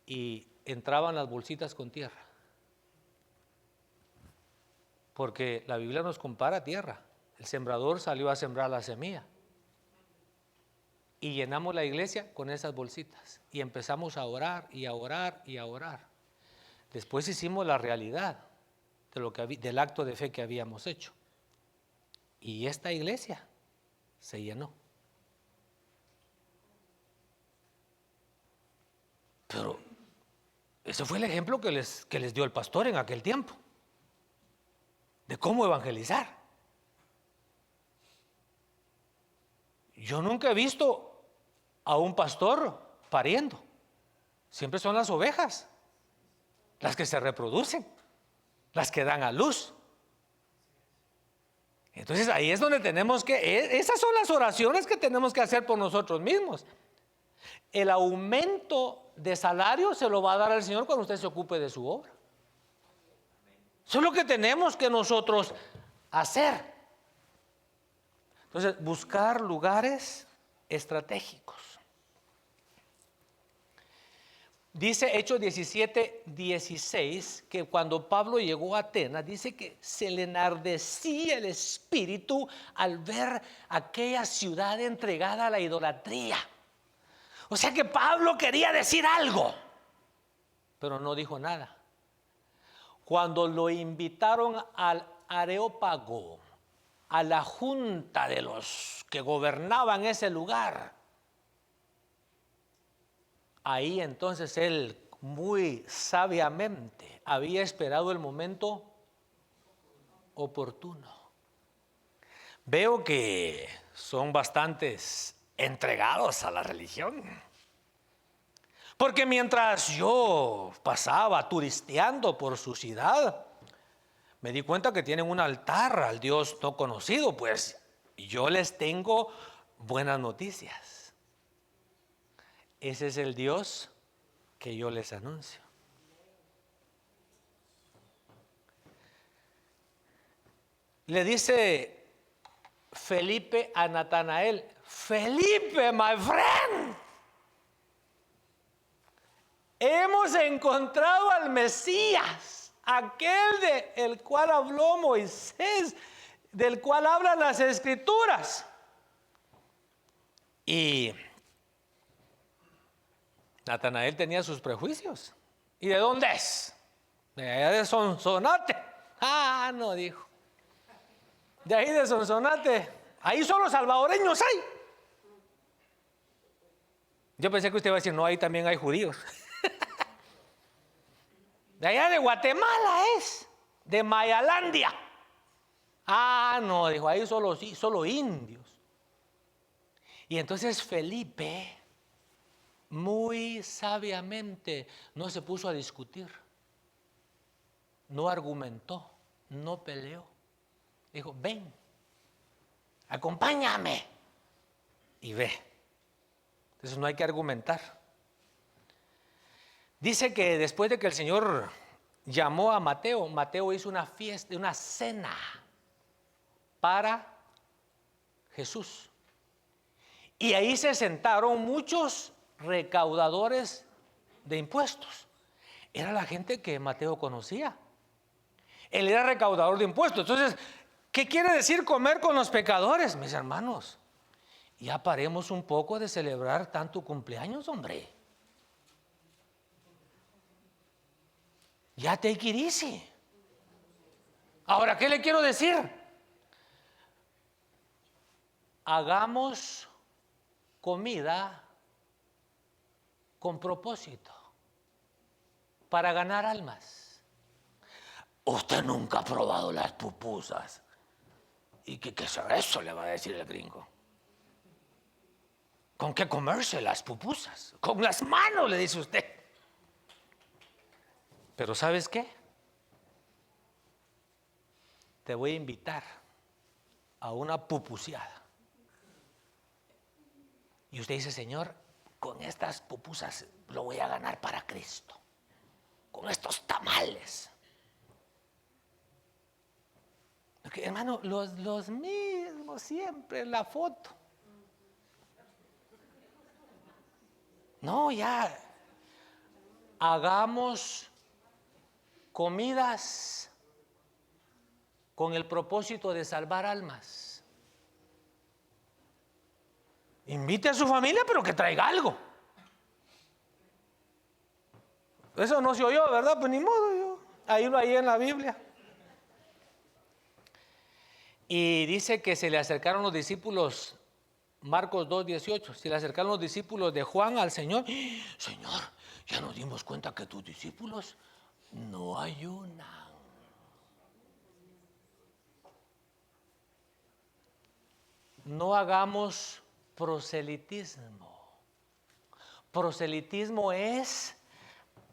Y entraban las bolsitas con tierra. Porque la Biblia nos compara tierra. El sembrador salió a sembrar la semilla. Y llenamos la iglesia con esas bolsitas. Y empezamos a orar y a orar y a orar. Después hicimos la realidad de lo que del acto de fe que habíamos hecho. Y esta iglesia se llenó. Pero ese fue el ejemplo que les dio el pastor en aquel tiempo, de cómo evangelizar. Yo nunca he visto a un pastor pariendo. Siempre son las ovejas las que se reproducen, las que dan a luz. Entonces ahí es donde tenemos que, esas son las oraciones que tenemos que hacer por nosotros mismos. El aumento de salario se lo va a dar al Señor cuando usted se ocupe de su obra. Eso es lo que tenemos que nosotros hacer. Entonces, buscar lugares estratégicos. Dice Hechos 17:16 que cuando Pablo llegó a Atenas, dice que se le enardecía el espíritu al ver aquella ciudad entregada a la idolatría. O sea que Pablo quería decir algo, pero no dijo nada. Cuando lo invitaron al Areópago, a la junta de los que gobernaban ese lugar, ahí entonces él muy sabiamente había esperado el momento oportuno. Veo que son bastantes entregados a la religión. Porque mientras yo pasaba turisteando por su ciudad, me di cuenta que tienen un altar al Dios no conocido. Pues yo les tengo buenas noticias. Ese es el Dios que yo les anuncio. Le dice Felipe a Natanael: Felipe, my friend, hemos encontrado al Mesías, aquel del cual habló Moisés, del cual hablan las Escrituras. Y Natanael tenía sus prejuicios. ¿Y de dónde es? De allá de Sonsonate. Ah, no, dijo. De ahí de Sonsonate. Ahí solo salvadoreños hay. Yo pensé que usted iba a decir, no, ahí también hay judíos. De allá de Guatemala es, de Mayalandia. Ah, no, dijo, ahí solo indios. Y entonces Felipe, muy sabiamente, no se puso a discutir, no argumentó, no peleó. Dijo: ven, acompáñame. Y ve. Entonces no hay que argumentar. Dice que después de que el Señor llamó a Mateo, Mateo hizo una fiesta, una cena para Jesús. Y ahí se sentaron muchos recaudadores de impuestos. Era la gente que Mateo conocía. Él era recaudador de impuestos. Entonces, ¿qué quiere decir comer con los pecadores? Mis hermanos, ya paremos un poco de celebrar tanto cumpleaños, hombre. Ya take it easy. Ahora, ¿qué le quiero decir? Hagamos comida con propósito para ganar almas. Usted nunca ha probado las pupusas. ¿Y qué será eso?, le va a decir el gringo. ¿Con qué comerse las pupusas? Con las manos, le dice usted. Pero ¿sabes qué? Te voy a invitar a una pupuseada. Y usted dice: Señor, con estas pupusas lo voy a ganar para Cristo. Con estos tamales. Porque, hermano, los mismos siempre en la foto. No, ya. Hagamos comidas con el propósito de salvar almas. Invite a su familia, pero que traiga algo. Eso no se oyó, ¿verdad? Pues ni modo, yo. Ahí en la Biblia. Y dice que se le acercaron los discípulos, Marcos 2:18, se le acercaron los discípulos de Juan al Señor. Señor, ya nos dimos cuenta que tus discípulos no ayunan. No hagamos proselitismo. Proselitismo es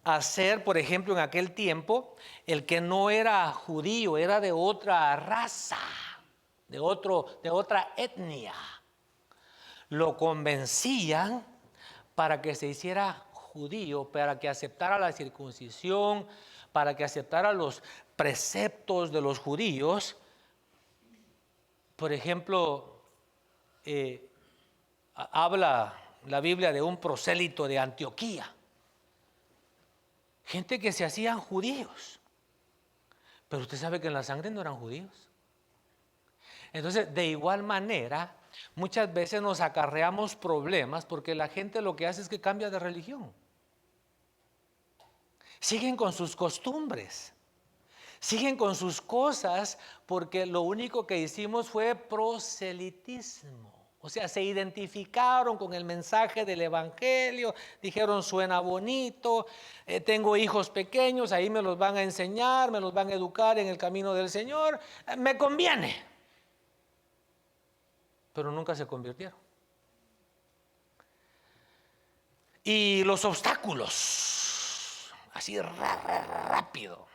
hacer, por ejemplo, en aquel tiempo, el que no era judío, era de otra raza, de otra etnia. Lo convencían para que se hiciera judío, para que aceptara la circuncisión, para que aceptara los preceptos de los judíos. Por ejemplo, habla la Biblia de un prosélito de Antioquía. Gente que se hacían judíos. Pero usted sabe que en la sangre no eran judíos. Entonces, de igual manera, muchas veces nos acarreamos problemas porque la gente lo que hace es que cambia de religión. Siguen con sus costumbres. Siguen con sus cosas porque lo único que hicimos fue proselitismo. O sea, se identificaron con el mensaje del evangelio, dijeron suena bonito, tengo hijos pequeños, ahí me los van a enseñar, me los van a educar en el camino del Señor, me conviene. Pero nunca se convirtieron. Y los obstáculos, así rápido.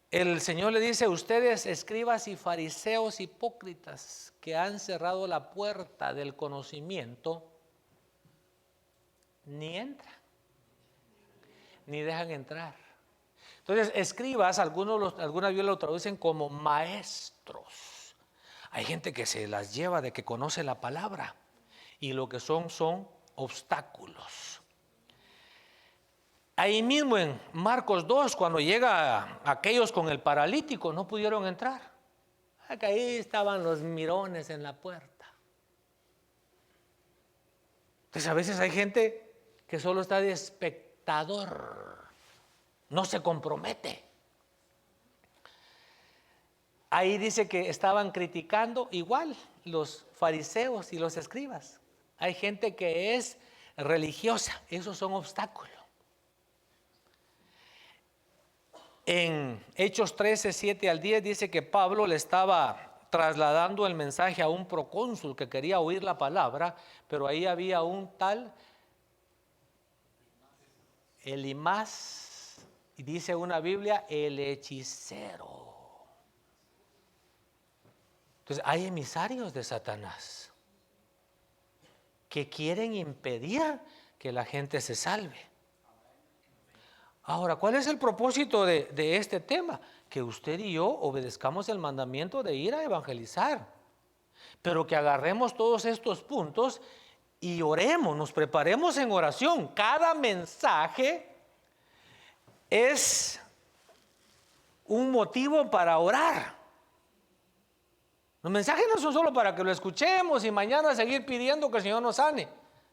El Señor le dice: ustedes, escribas y fariseos hipócritas, que han cerrado la puerta del conocimiento, ni entran, ni dejan entrar. Entonces, escribas, algunas Biblias lo traducen como maestros. Hay gente que se las lleva de que conoce la palabra, y lo que son obstáculos. Ahí mismo en Marcos 2, cuando llega aquellos con el paralítico, no pudieron entrar. Ahí estaban los mirones en la puerta. Entonces a veces hay gente que solo está de espectador, no se compromete. Ahí dice que estaban criticando igual los fariseos y los escribas. Hay gente que es religiosa, esos son obstáculos. En Hechos 13, 7 al 10 dice que Pablo le estaba trasladando el mensaje a un procónsul que quería oír la palabra, pero ahí había un tal Elimás, y dice una Biblia, el hechicero. Entonces hay emisarios de Satanás que quieren impedir que la gente se salve. Ahora, ¿cuál es el propósito de este tema? Que usted y yo obedezcamos el mandamiento de ir a evangelizar, pero que agarremos todos estos puntos y oremos, nos preparemos en oración. Cada mensaje es un motivo para orar. Los mensajes no son solo para que lo escuchemos y mañana seguir pidiendo que el Señor nos sane,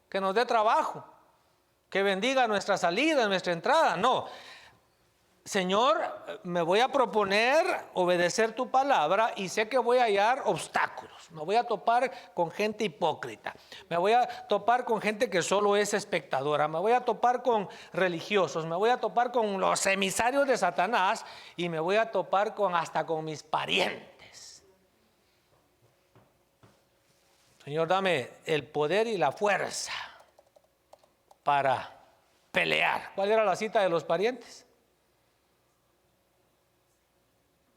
que nos dé trabajo, que bendiga nuestra salida, nuestra entrada. No, Señor, me voy a proponer obedecer tu palabra y sé que voy a hallar obstáculos. Me voy a topar con gente hipócrita. Me voy a topar con gente que solo es espectadora. Me voy a topar con religiosos. Me voy a topar con los emisarios de Satanás y me voy a topar hasta con mis parientes. Señor, dame el poder y la fuerza para pelear. ¿Cuál era la cita de los parientes?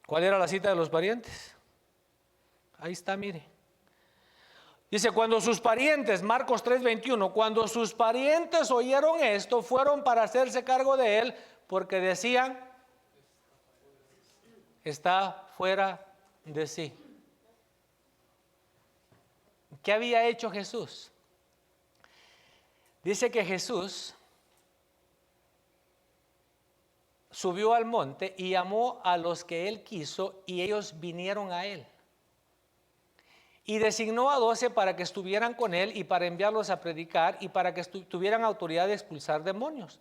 ¿Cuál era la cita de los parientes? Ahí está, mire. Dice, cuando sus parientes, Marcos 3:21, cuando sus parientes oyeron esto, fueron para hacerse cargo de él, porque decían, está fuera de sí. ¿Qué había hecho Jesús? Dice que Jesús subió al monte y llamó a los que él quiso y ellos vinieron a él. Y designó a 12 para que estuvieran con él y para enviarlos a predicar y para que tuvieran autoridad de expulsar demonios.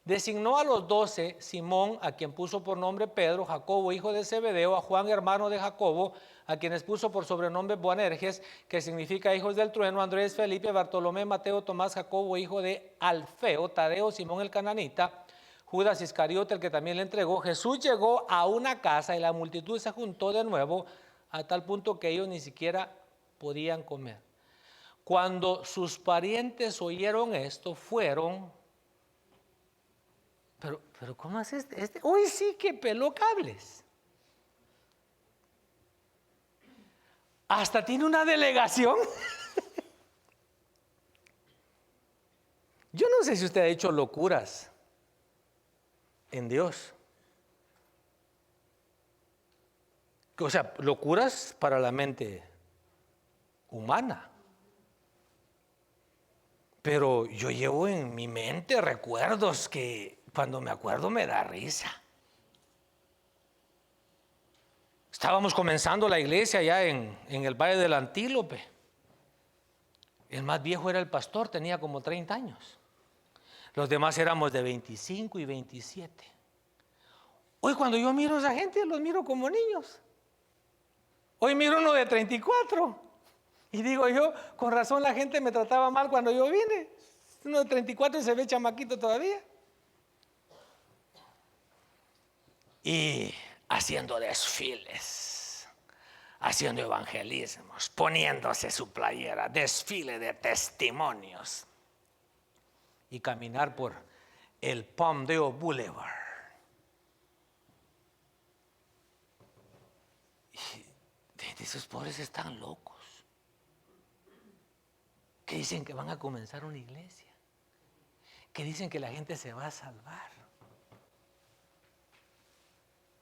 Designó a los 12, Simón, a quien puso por nombre Pedro, Jacobo, hijo de Zebedeo, a Juan, hermano de Jacobo, a quienes puso por sobrenombre Boanerges, que significa hijos del trueno, Andrés, Felipe, Bartolomé, Mateo, Tomás, Jacobo, hijo de Alfeo, Tadeo, Simón el cananita, Judas Iscariote, el que también le entregó. Jesús llegó a una casa y la multitud se juntó de nuevo a tal punto que ellos ni siquiera podían comer. Cuando sus parientes oyeron esto, fueron... Pero ¿cómo es este? Hoy sí que peló cables. Hasta tiene una delegación. Yo no sé si usted ha hecho locuras en Dios. O sea, locuras para la mente humana. Pero yo llevo en mi mente recuerdos que cuando me acuerdo me da risa. Estábamos comenzando la iglesia allá en el Valle del Antílope. El más viejo era el pastor, tenía como 30 años. Los demás éramos de 25 y 27. Hoy cuando yo miro a esa gente, los miro como niños. Hoy miro uno de 34. Y digo yo, con razón la gente me trataba mal cuando yo vine. Uno de 34 y se ve chamaquito todavía. Y haciendo desfiles, haciendo evangelismos, poniéndose su playera, desfile de testimonios. Y caminar por el Palmdale Boulevard. Y esos pobres están locos. Que dicen que van a comenzar una iglesia. Que dicen que la gente se va a salvar.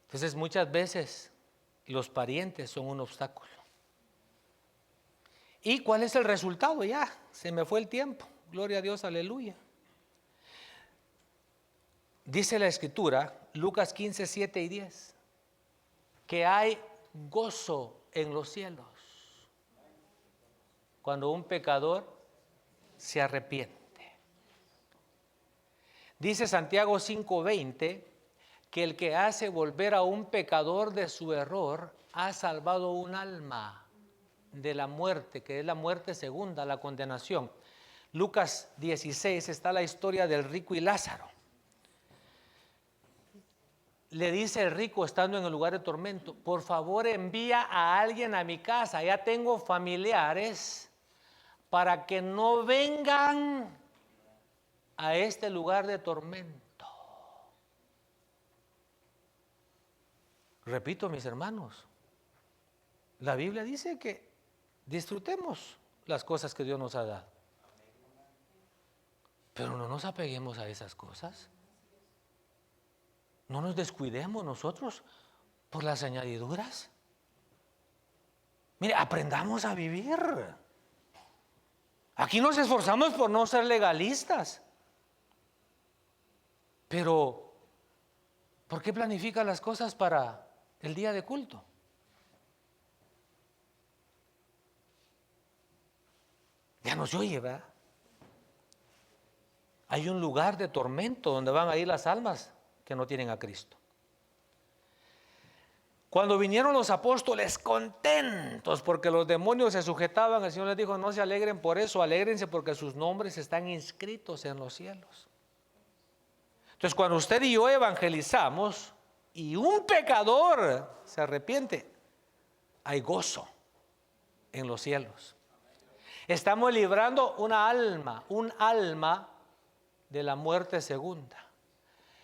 Entonces muchas veces los parientes son un obstáculo. ¿Y cuál es el resultado? Ya, se me fue el tiempo. Gloria a Dios, aleluya. Dice la escritura, Lucas 15, 7 y 10, que hay gozo en los cielos cuando un pecador se arrepiente. Dice Santiago 5:20 que el que hace volver a un pecador de su error ha salvado un alma de la muerte, que es la muerte segunda, la condenación. Lucas 16 está la historia del rico y Lázaro. Le dice el rico estando en el lugar de tormento, por favor envía a alguien a mi casa, ya tengo familiares, para que no vengan a este lugar de tormento. Repito, mis hermanos, la Biblia dice que disfrutemos las cosas que Dios nos ha dado, pero no nos apeguemos a esas cosas. No nos descuidemos nosotros por las añadiduras. Mire, aprendamos a vivir. Aquí nos esforzamos por no ser legalistas. Pero, ¿por qué planifica las cosas para el día de culto? Ya no se oye, ¿verdad? Hay un lugar de tormento donde van a ir las almas que no tienen a Cristo. Cuando vinieron los apóstoles contentos porque los demonios se sujetaban, el Señor les dijo, no se alegren por eso, alégrense porque sus nombres están inscritos en los cielos. Entonces cuando usted y yo evangelizamos y un pecador se arrepiente, hay gozo en los cielos. Estamos librando un alma de la muerte segunda.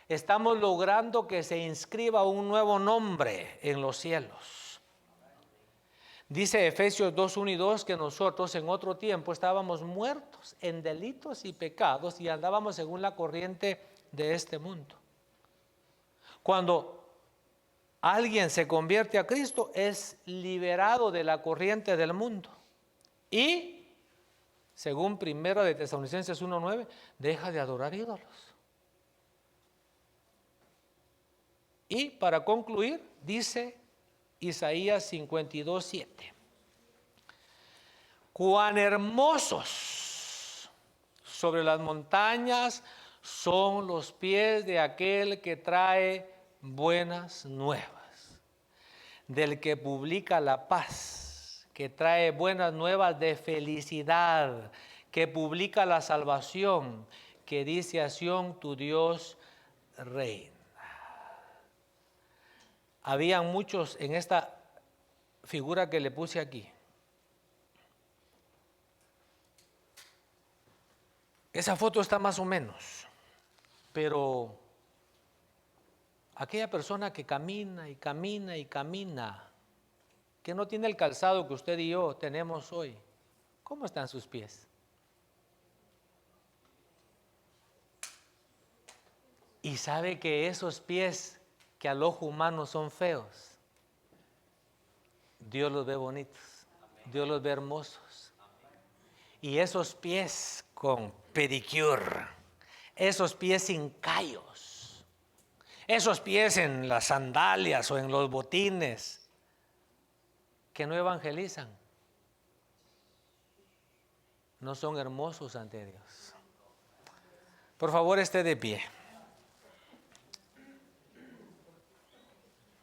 Estamos logrando que se inscriba un nuevo nombre en los cielos. Dice Efesios 2, 1 y 2 que nosotros en otro tiempo estábamos muertos en delitos y pecados y andábamos según la corriente de este mundo. Cuando alguien se convierte a Cristo es liberado de la corriente del mundo y según 1 de Tesalonicenses 1:9 deja de adorar ídolos. Y para concluir, dice Isaías 52:7, cuán hermosos sobre las montañas son los pies de aquel que trae buenas nuevas, del que publica la paz, que trae buenas nuevas de felicidad, que publica la salvación, que dice a Sión, tu Dios reina. Habían muchos en esta figura que le puse aquí. Esa foto está más o menos, pero aquella persona que camina y camina y camina, que no tiene el calzado que usted y yo tenemos hoy, ¿cómo están sus pies? Y sabe que esos pies que al ojo humano son feos, Dios los ve bonitos, Dios los ve hermosos. Y esos pies con pedicure, esos pies sin callos, esos pies en las sandalias o en los botines que no evangelizan, no son hermosos ante Dios. Por favor, esté de pie.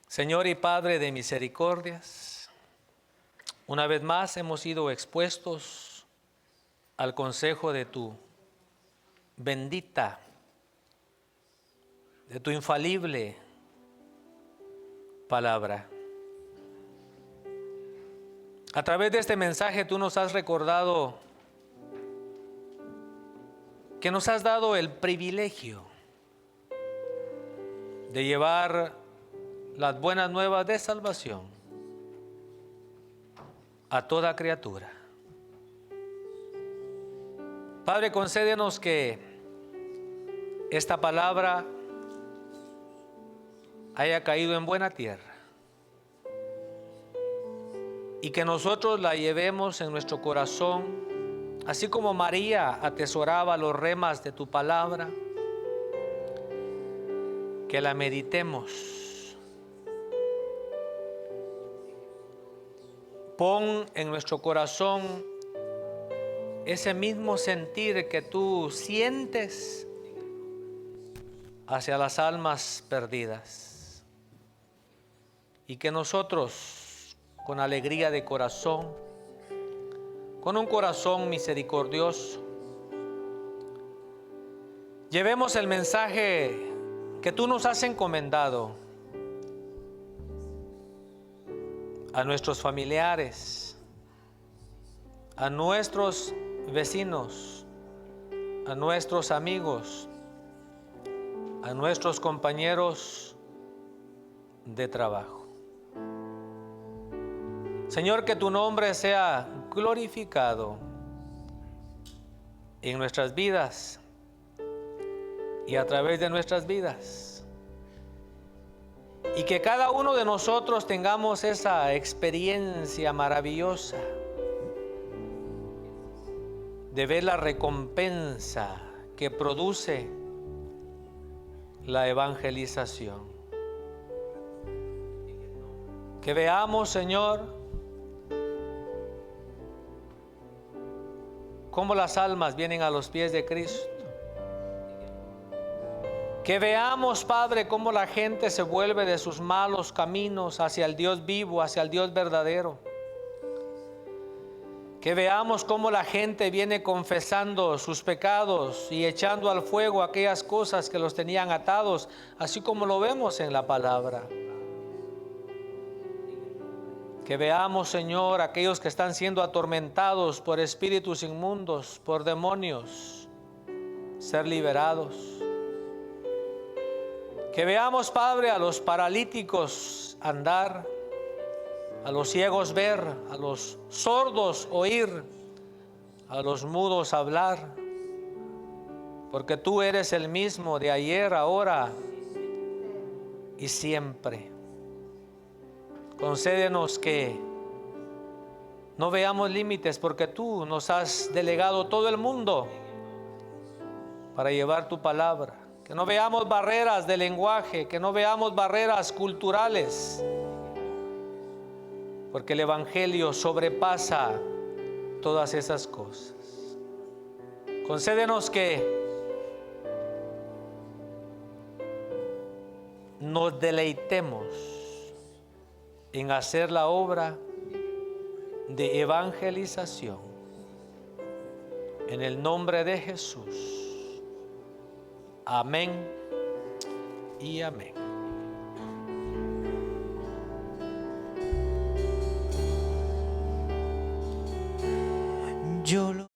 Señor y Padre de misericordias, una vez más hemos sido expuestos al consejo de tu bendita, de tu infalible palabra. A través de este mensaje tú nos has recordado que nos has dado el privilegio de llevar las buenas nuevas de salvación a toda criatura. Padre, concédenos que esta palabra haya caído en buena tierra y que nosotros la llevemos en nuestro corazón, así como María atesoraba los remas de tu palabra, que la meditemos. Pon en nuestro corazón ese mismo sentir que tú sientes hacia las almas perdidas, y que nosotros, con alegría de corazón, con un corazón misericordioso, llevemos el mensaje que tú nos has encomendado a nuestros familiares, a nuestros vecinos, a nuestros amigos, a nuestros compañeros de trabajo. Señor, que tu nombre sea glorificado en nuestras vidas y a través de nuestras vidas. Y que cada uno de nosotros tengamos esa experiencia maravillosa de ver la recompensa que produce la evangelización. Que veamos, Señor, cómo las almas vienen a los pies de Cristo. Que veamos, Padre, cómo la gente se vuelve de sus malos caminos hacia el Dios vivo, hacia el Dios verdadero. Que veamos cómo la gente viene confesando sus pecados y echando al fuego aquellas cosas que los tenían atados, así como lo vemos en la palabra. Que veamos, Señor, aquellos que están siendo atormentados por espíritus inmundos, por demonios, ser liberados. Que veamos, Padre, a los paralíticos andar, a los ciegos ver, a los sordos oír, a los mudos hablar, porque tú eres el mismo de ayer, ahora y siempre. Concédenos que no veamos límites, porque tú nos has delegado todo el mundo para llevar tu palabra. Que no veamos barreras de lenguaje, que no veamos barreras culturales, porque el Evangelio sobrepasa todas esas cosas. Concédenos que nos deleitemos en hacer la obra de evangelización. En el nombre de Jesús. Amén y amén. Yo lo